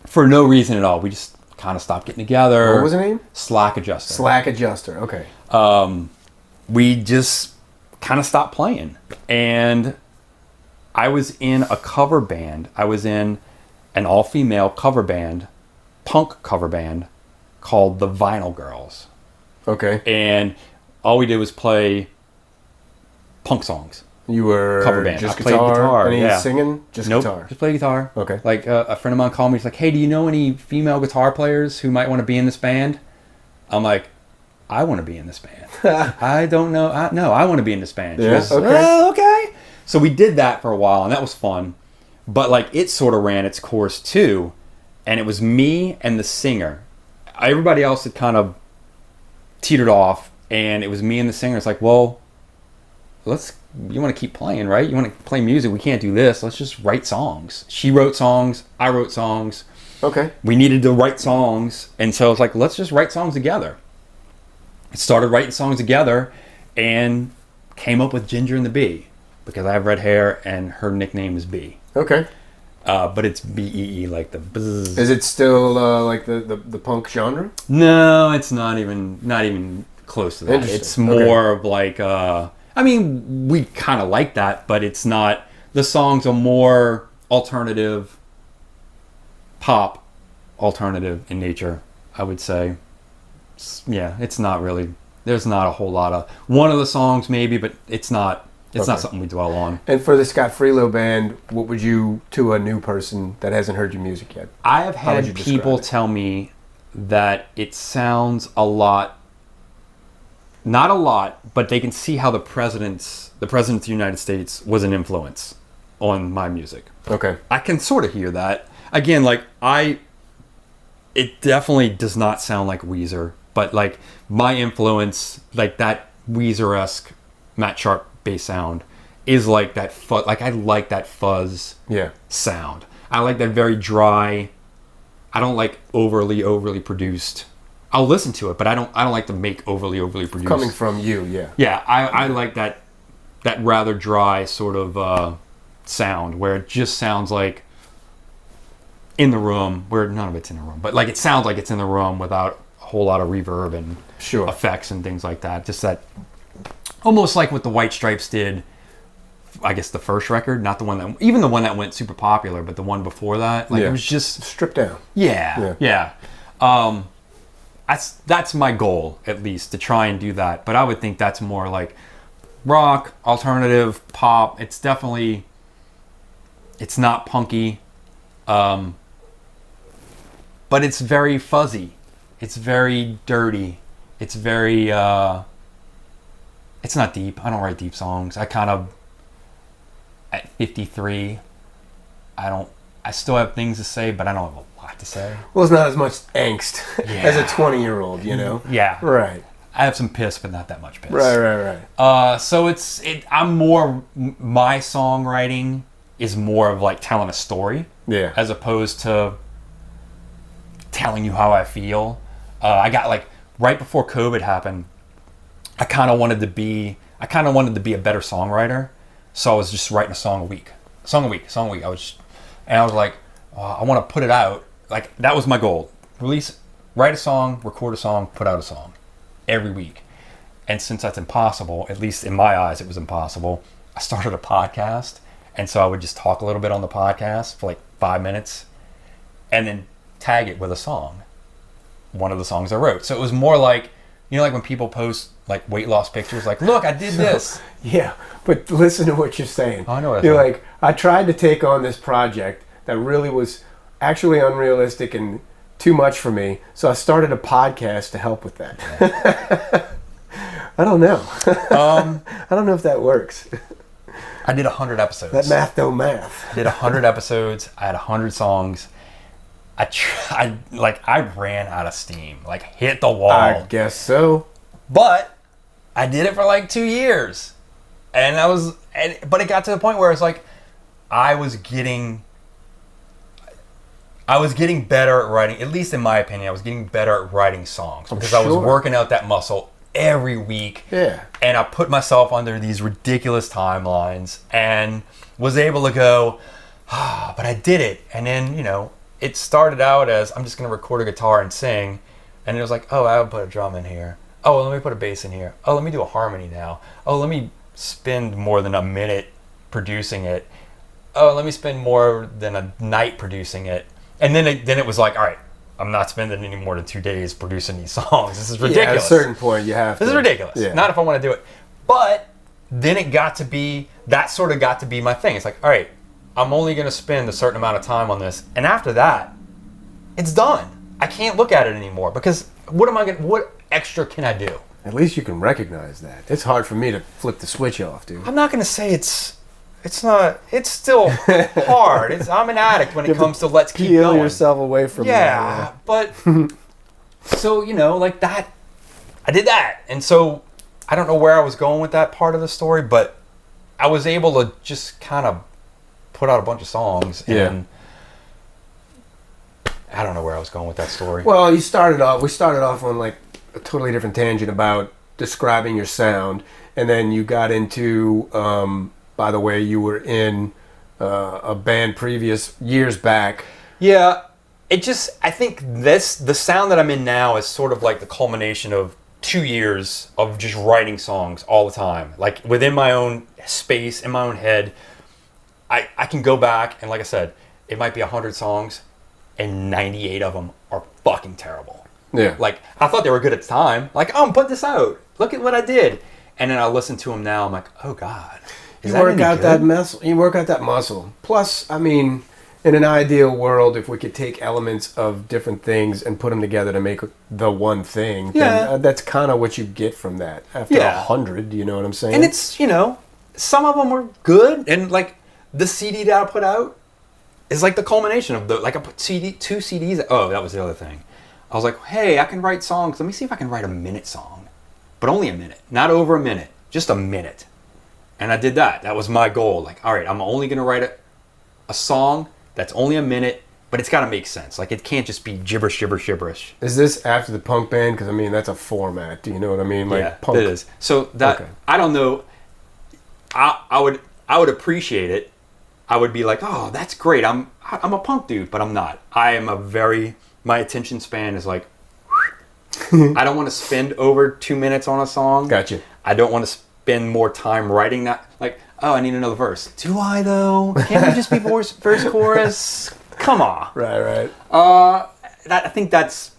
Speaker 1: For no reason at all. We just kind of stopped getting together.
Speaker 2: What was the name?
Speaker 1: Slack Adjuster.
Speaker 2: Slack Adjuster, okay.
Speaker 1: We just kind of stopped playing. And I was in a cover band. I was in an all-female cover band, punk cover band, called the Vinyl Girls.
Speaker 2: Okay.
Speaker 1: And all we did was play punk songs.
Speaker 2: You were
Speaker 1: cover band.
Speaker 2: Just
Speaker 1: I played guitar.
Speaker 2: Any singing? Just
Speaker 1: nope,
Speaker 2: guitar.
Speaker 1: Just play guitar.
Speaker 2: Okay.
Speaker 1: Like a friend of mine called me. He's like, "Hey, do you know any female guitar players who might want to be in this band?" I'm like, "I want to be in this band." I don't know. I want to be in this band.
Speaker 2: Yeah.
Speaker 1: She goes, "Oh, okay." So we did that for a while, and that was fun. But like, it sort of ran its course too, and it was me and the singer. Everybody else had kind of teetered off, and it was me and the singer. It's like, well, you want to keep playing, right? You want to play music. We can't do this. Let's just write songs. She wrote songs. I wrote songs.
Speaker 2: Okay.
Speaker 1: We needed to write songs, and so it's like, let's just write songs together. Started writing songs together, and came up with Ginger and the Bee, because I have red hair, and her nickname is Bee.
Speaker 2: Okay.
Speaker 1: But it's B-E-E, like the buzz.
Speaker 2: Is it still like the punk genre?
Speaker 1: No, it's not even close to that. It's more of like, I mean, we kind of like that, but it's not. The songs are more alternative, pop, alternative in nature, I would say. Yeah, it's not really. There's not a whole lot of. One of the songs maybe, but it's not. It's not something we dwell on.
Speaker 2: And for the Scott Frilot band, what would you, to a new person that hasn't heard your music yet?
Speaker 1: I have had people tell me that it sounds a lot, not a lot, but they can see how the president of the United States was an influence on my music.
Speaker 2: Okay.
Speaker 1: I can sort of hear that. Again, like it definitely does not sound like Weezer, but like my influence, like that Weezer-esque Matt Sharp bass sound is like that like I like that fuzz sound. I like that very dry. I don't like overly produced. I'll listen to it, but I don't like to make overly produced.
Speaker 2: Coming from you, yeah.
Speaker 1: Yeah, I like that rather dry sort of sound where it just sounds like in the room, where none of it's in the room, but like it sounds like it's in the room without a whole lot of reverb and effects and things like that. Just that, almost like what the White Stripes did, I guess the first record, not the one that, even the one that went super popular, but the one before that, like it was just
Speaker 2: stripped down.
Speaker 1: Yeah. That's my goal, at least, to try and do that. But I would think that's more like rock, alternative, pop. It's definitely, it's not punky, but it's very fuzzy. It's very dirty. It's very, it's not deep. I don't write deep songs. I kind of, at 53, I still have things to say, but I don't have a lot to say.
Speaker 2: Well, it's not as much angst as a 20-year-old, you know?
Speaker 1: Yeah.
Speaker 2: Right.
Speaker 1: I have some piss, but not that much piss.
Speaker 2: Right.
Speaker 1: So I'm more, my songwriting is more of like telling a story.
Speaker 2: Yeah.
Speaker 1: As opposed to telling you how I feel. I got like, right before COVID happened, I kind of wanted to be a better songwriter. So I was just writing a song a week. I was like, I want to put it out. Like, that was my goal. Write a song, record a song, put out a song every week. And since that's impossible, at least in my eyes, it was impossible, I started a podcast. And so I would just talk a little bit on the podcast for like 5 minutes and then tag it with a song. One of the songs I wrote. So it was more like, you know, like when people post like weight loss pictures, like, look, I did this.
Speaker 2: Yeah, but listen to what you're saying.
Speaker 1: I know what
Speaker 2: you're like, I tried to take on this project that really was actually unrealistic and too much for me, so I started a podcast to help with that. Yeah. I don't know. I don't know if that works.
Speaker 1: I did 100 episodes.
Speaker 2: That math don't math.
Speaker 1: I did 100 episodes. I had 100 songs. I ran out of steam. Like, hit the wall.
Speaker 2: I guess so.
Speaker 1: But I did it for like 2 years. But it got to the point where it's like, I was getting better at writing, at least in my opinion, I was getting better at writing songs because I was working out that muscle every week.
Speaker 2: Yeah.
Speaker 1: And I put myself under these ridiculous timelines and was able to go, but I did it. And then, you know, it started out as, I'm just going to record a guitar and sing. And it was like, oh, I'll put a drum in here. Oh, well, let me put a bass in here. Oh, let me do a harmony now. Oh, let me spend more than a minute producing it. Oh, let me spend more than a night producing it. And then it was like, all right, I'm not spending any more than 2 days producing these songs. This is ridiculous.
Speaker 2: Yeah, at a certain point, you have to.
Speaker 1: This is ridiculous. Yeah. Not if I want to do it. But then that sort of got to be my thing. It's like, all right, I'm only going to spend a certain amount of time on this. And after that, it's done. I can't look at it anymore because what extra can I do?
Speaker 2: At least you can recognize that. It's hard for me to flip the switch off, dude.
Speaker 1: I'm not going to say it's still hard. I'm an addict when it comes to let's keep
Speaker 2: peel
Speaker 1: going.
Speaker 2: Yourself away from
Speaker 1: that. But so, you know, like that, I did that. And so I don't know where I was going with that part of the story, but I was able to just kind of put out a bunch of songs and I don't know where I was going with that story.
Speaker 2: Well, we started off on like a totally different tangent about describing your sound, and then you got into, by the way, you were in a band previous years back.
Speaker 1: Yeah, I think the sound that I'm in now is sort of like the culmination of 2 years of just writing songs all the time. Like within my own space, in my own head, I can go back and, like I said, it might be 100 songs and 98 of them are fucking terrible.
Speaker 2: Yeah.
Speaker 1: Like, I thought they were good at the time. Like, oh, put this out. Look at what I did. And then I listen to them now. I'm like, oh, God.
Speaker 2: You work out that muscle. Plus, I mean, in an ideal world, if we could take elements of different things and put them together to make the one thing, then that's kind of what you get from that. After 100, you know what I'm saying?
Speaker 1: And it's, you know, some of them were good. And, like, the CD that I put out is like the culmination of I put two CDs. Oh, that was the other thing. I was like, hey, I can write songs. Let me see if I can write a minute song. But only a minute. Not over a minute. Just a minute. And I did that. That was my goal. Like, all right, I'm only going to write a song that's only a minute, but it's got to make sense. Like, it can't just be gibberish.
Speaker 2: Is this after the punk band? Because, I mean, that's a format. Do you know what I mean? Like,
Speaker 1: yeah,
Speaker 2: punk.
Speaker 1: it is. So, that, okay. I don't know. I would appreciate it. I would be like, oh, that's great. I'm a punk dude, but I'm not. My attention span is like, I don't want to spend over 2 minutes on a song.
Speaker 2: Gotcha.
Speaker 1: I don't want to spend more time writing that. Like, oh, I need another verse. Do I though? Can't we just be verse, chorus? Come on.
Speaker 2: Right.
Speaker 1: I think that's,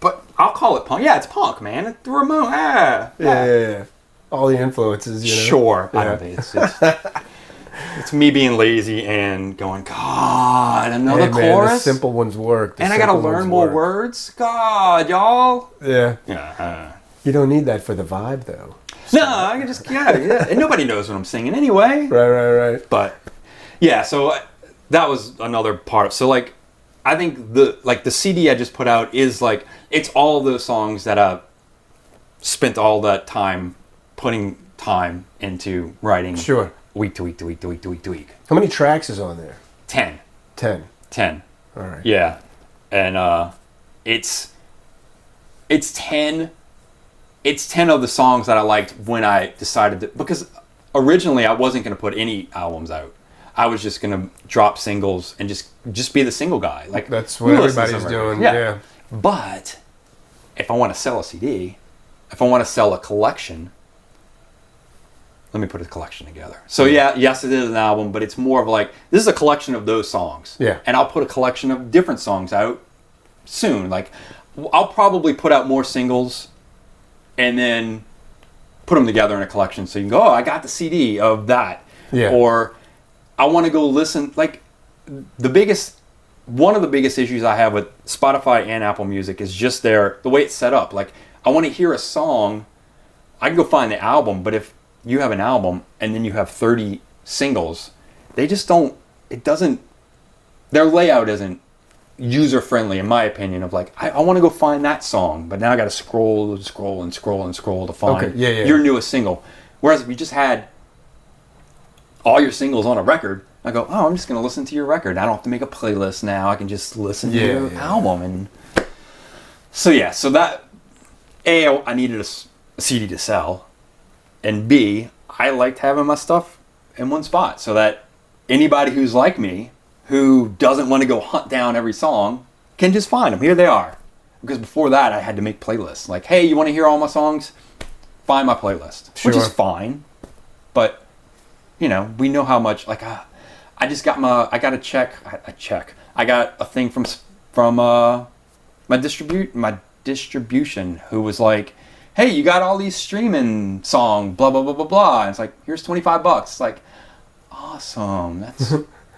Speaker 1: but I'll call it punk. Yeah, it's punk, man. The Ramon.
Speaker 2: Yeah. All the influences, you know.
Speaker 1: Sure.
Speaker 2: Yeah.
Speaker 1: I don't think it's me being lazy and going, God, another chorus.
Speaker 2: The simple ones work.
Speaker 1: And I got to learn more words. God, y'all.
Speaker 2: Yeah.
Speaker 1: Yeah.
Speaker 2: You don't need that for the vibe, though.
Speaker 1: No, I can just, yeah. And nobody knows what I'm singing anyway.
Speaker 2: Right.
Speaker 1: But, yeah, so that was another part. So, like, I think the CD I just put out is, like, it's all those songs that I've spent all that time putting time into writing.
Speaker 2: Sure.
Speaker 1: Week to week to week to week to week to week.
Speaker 2: How many tracks is on there?
Speaker 1: 10.
Speaker 2: 10. All right.
Speaker 1: Yeah. And it's 10 of the songs that I liked when I decided to, because originally I wasn't going to put any albums out. I was just going to drop singles and just be the single guy. Like,
Speaker 2: that's what everybody's doing. Yeah.
Speaker 1: But if I want to sell a CD, if I want to sell a collection, let me put a collection together. So yes, it is an album, but it's more of like, this is a collection of those songs.
Speaker 2: Yeah.
Speaker 1: And I'll put a collection of different songs out soon. Like, I'll probably put out more singles and then put them together in a collection. So you can go, oh, I got the CD of that.
Speaker 2: Yeah.
Speaker 1: Or I want to go listen. Like, one of the biggest issues I have with Spotify and Apple Music is just the way it's set up. Like, I want to hear a song, I can go find the album, but if you have an album and then you have 30 singles, they just don't, their layout isn't user friendly, in my opinion, of like, I want to go find that song, but now I got to scroll to find your newest single. Whereas if you just had all your singles on a record, I go, oh, I'm just going to listen to your record. I don't have to make a playlist now. I can just listen to your album. And so that, I needed a CD to sell. And B, I liked having my stuff in one spot so that anybody who's like me, who doesn't want to go hunt down every song, can just find them. Here they are. Because before that, I had to make playlists. Like, hey, you want to hear all my songs? Find my playlist.
Speaker 2: Sure.
Speaker 1: Which is fine. But, we know how much, like, I just got I got a thing from my distribution who was like, hey, you got all these streaming song, blah, blah, blah, blah, blah. And it's like, here's $25. It's like, awesome. That's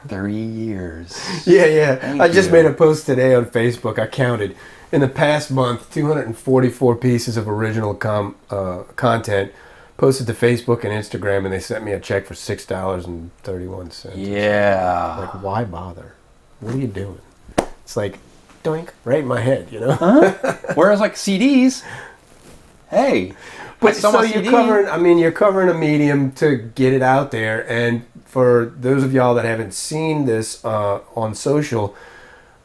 Speaker 1: 3 years.
Speaker 2: Yeah.
Speaker 1: Thank
Speaker 2: I just
Speaker 1: you.
Speaker 2: made a post today on Facebook. I counted. In the past month, 244 pieces of original content posted to Facebook and Instagram, and they sent me a check for $6.31.
Speaker 1: Yeah.
Speaker 2: Like, why bother? What are you doing? It's like, doink, right in my head,
Speaker 1: Whereas, like, CDs... Hey,
Speaker 2: but so you're covering a medium to get it out there, and for those of y'all that haven't seen this on social,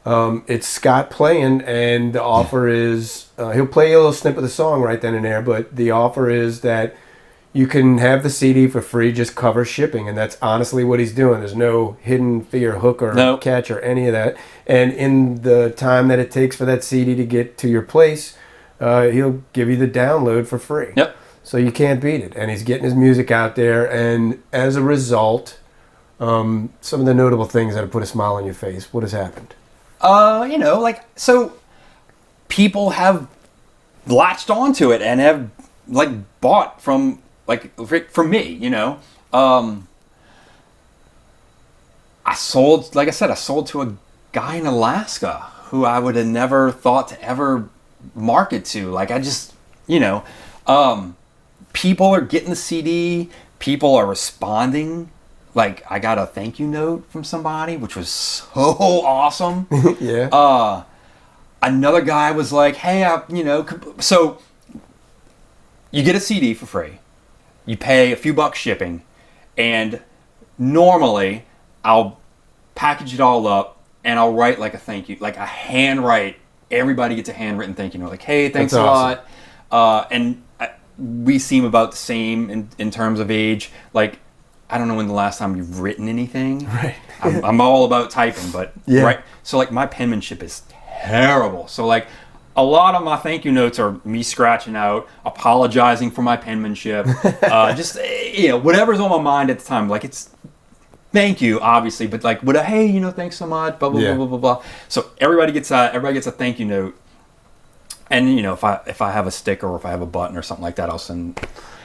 Speaker 2: it's Scott playing, and the offer is he'll play a little snip of the song right then and there, but the offer is that you can have the CD for free, just cover shipping, and that's honestly what he's doing. There's no hidden fee or hook or catch or any of that, and in the time that it takes for that CD to get to your place, he'll give you the download for free.
Speaker 1: Yep.
Speaker 2: So you can't beat it. And he's getting his music out there. And as a result, some of the notable things that have put a smile on your face, what has happened?
Speaker 1: So people have latched onto it and have, like, bought from me, I sold to a guy in Alaska who I would have never thought to ever market to. Like, I just, people are getting the CD, people are responding. Like, I got a thank you note from somebody, which was so awesome.
Speaker 2: Yeah.
Speaker 1: Another guy was like, hey, so you get a CD for free, you pay a few bucks shipping, and normally I'll package it all up and I'll write like a thank you, like a handwrite. Everybody gets a handwritten thank you note, like, hey, thanks
Speaker 2: That's
Speaker 1: a
Speaker 2: awesome.
Speaker 1: lot. And we seem about the same in terms of age. Like, I don't know when the last time you've written anything.
Speaker 2: Right.
Speaker 1: I'm all about typing, but
Speaker 2: Yeah.
Speaker 1: right. So like my penmanship is terrible. So like a lot of my thank you notes are me scratching out, apologizing for my penmanship, just whatever's on my mind at the time. Like it's thank you, obviously, but like hey, thanks so much, blah blah blah blah blah blah. So everybody gets a thank you note, and if I have a sticker or if I have a button or something like that, I'll send.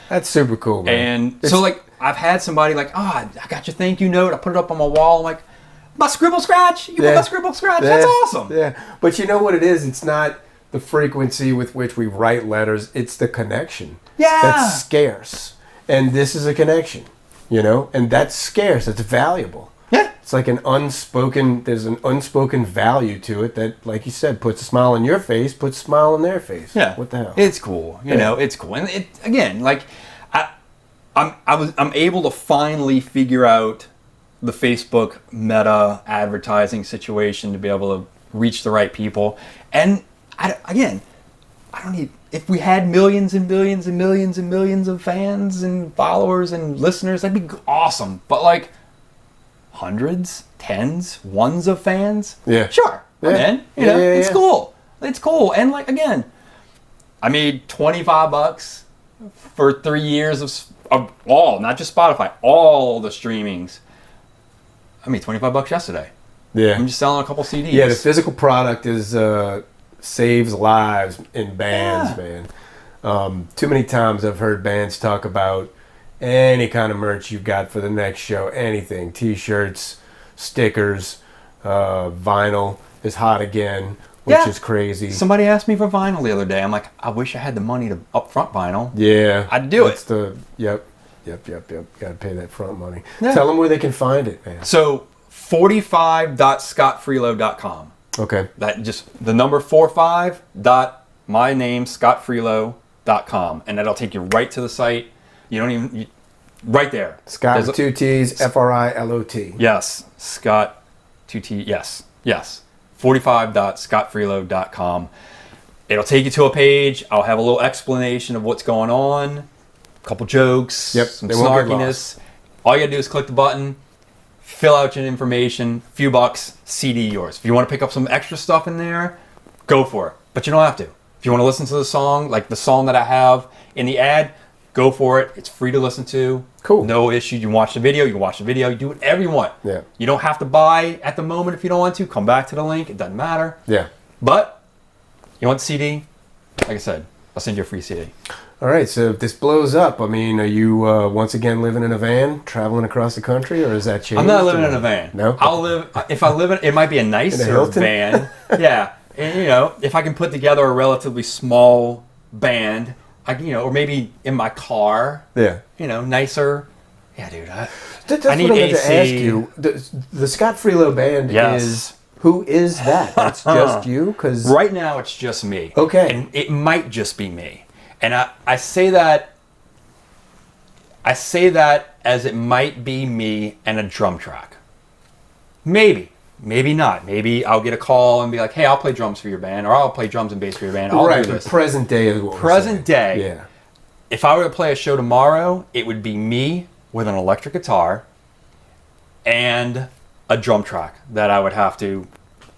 Speaker 2: That's super cool, man.
Speaker 1: And so like I've had somebody like, I got your thank you note. I put it up on my wall. I'm like, my scribble scratch. You want my scribble scratch? That's awesome.
Speaker 2: Yeah, but you know what it is? It's not the frequency with which we write letters. It's the connection.
Speaker 1: Yeah.
Speaker 2: That's scarce, and this is a connection. And that's scarce. It's valuable.
Speaker 1: Yeah.
Speaker 2: It's like there's an unspoken value to it that, like you said, puts a smile on your face, puts a smile on their face.
Speaker 1: Yeah.
Speaker 2: What the hell?
Speaker 1: It's cool. It's cool. And it, again, like I'm able to finally figure out the Facebook meta advertising situation to be able to reach the right people. And I don't need, if we had millions and millions and millions and millions of fans and followers and listeners, that'd be awesome. But like hundreds, tens, ones of fans, sure,
Speaker 2: Yeah.
Speaker 1: man, it's cool. It's cool. And like, again, I made $25 for 3 years of all, not just Spotify, all the streamings. I made $25 yesterday.
Speaker 2: Yeah.
Speaker 1: I'm just selling a couple CDs.
Speaker 2: Yeah, the physical product is saves lives in bands, man. Too many times I've heard bands talk about any kind of merch you got for the next show, anything, t-shirts, stickers, vinyl is hot again, which is crazy.
Speaker 1: Somebody asked me for vinyl the other day. I'm like, I wish I had the money to upfront vinyl.
Speaker 2: Yeah,
Speaker 1: I'd do
Speaker 2: it. Yep. Got to pay that front money.
Speaker 1: Yeah.
Speaker 2: Tell them where they can find it, man.
Speaker 1: So 45.scottfrilot.com.
Speaker 2: Okay.
Speaker 1: That just the number 45 dot my name scottfrilot.com, and that'll take you right to the site. You don't even right there.
Speaker 2: Scott with 2 T's, Frilot.
Speaker 1: Yes, Scott 2 T. Yes. 45.scottfrilot.com. It'll take you to a page. I'll have a little explanation of what's going on, a couple jokes, some snarkiness. All you gotta do is click the button, fill out your information, few bucks, CD yours. If you want to pick up some extra stuff in there, go for it. But you don't have to. If you want to listen to the song, like the song that I have in the ad, go for it. It's free to listen to.
Speaker 2: Cool.
Speaker 1: No issue. You watch the video, you can watch the video. You do whatever you want.
Speaker 2: Yeah.
Speaker 1: You don't have to buy at the moment if you don't want to. Come back to the link. It doesn't matter.
Speaker 2: Yeah.
Speaker 1: But you want the CD? Like I said, I'll send you a free CD.
Speaker 2: All right, so if this blows up, I mean, are you once again living in a van, traveling across the country, or is that changed?
Speaker 1: I'm not living in a van.
Speaker 2: No?
Speaker 1: If I live in, it might be a nicer van. Yeah. And, if I can put together a relatively small band, or maybe in my car.
Speaker 2: Yeah.
Speaker 1: Nicer. Yeah, dude.
Speaker 2: That's
Speaker 1: I need
Speaker 2: what I meant
Speaker 1: AC.
Speaker 2: to ask you. The Scott Frilot band is... Who is that? That's just you? 'Cause
Speaker 1: right now it's just me.
Speaker 2: Okay.
Speaker 1: And it might just be me. And I say that as it might be me and a drum track. Maybe not. Maybe I'll get a call and be like, hey, I'll play drums for your band, or I'll play drums and bass for your band. I'll do this.
Speaker 2: Present day is what
Speaker 1: Present day.
Speaker 2: Yeah.
Speaker 1: If I were to play a show tomorrow, it would be me with an electric guitar and a drum track that I would have to.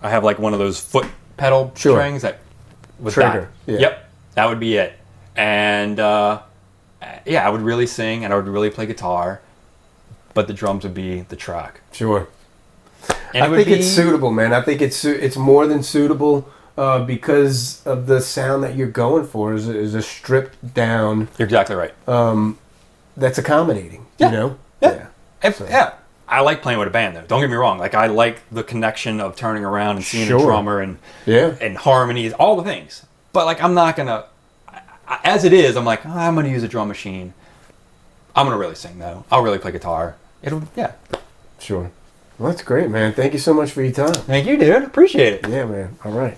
Speaker 1: I have like one of those foot pedal strings that with
Speaker 2: trigger.
Speaker 1: That.
Speaker 2: Yeah.
Speaker 1: Yep, that would be it. And I would really sing and I would really play guitar, but the drums would be the track.
Speaker 2: Sure.
Speaker 1: And
Speaker 2: I think it's suitable, man. I think it's more than suitable because of the sound that you're going for is a stripped down.
Speaker 1: You're exactly right.
Speaker 2: That's accommodating.
Speaker 1: Yeah.
Speaker 2: Yeah.
Speaker 1: Yeah. I like playing with a band, though. Don't get me wrong. Like, I like the connection of turning around and seeing a drummer and harmonies, all the things. But, like, I'm not going to... As it is, I'm like, I'm going to use a drum machine. I'm going to really sing, though. I'll really play guitar.
Speaker 2: Sure. Well, that's great, man. Thank you so much for your time.
Speaker 1: Thank you, dude. Appreciate it.
Speaker 2: Yeah, man. All right.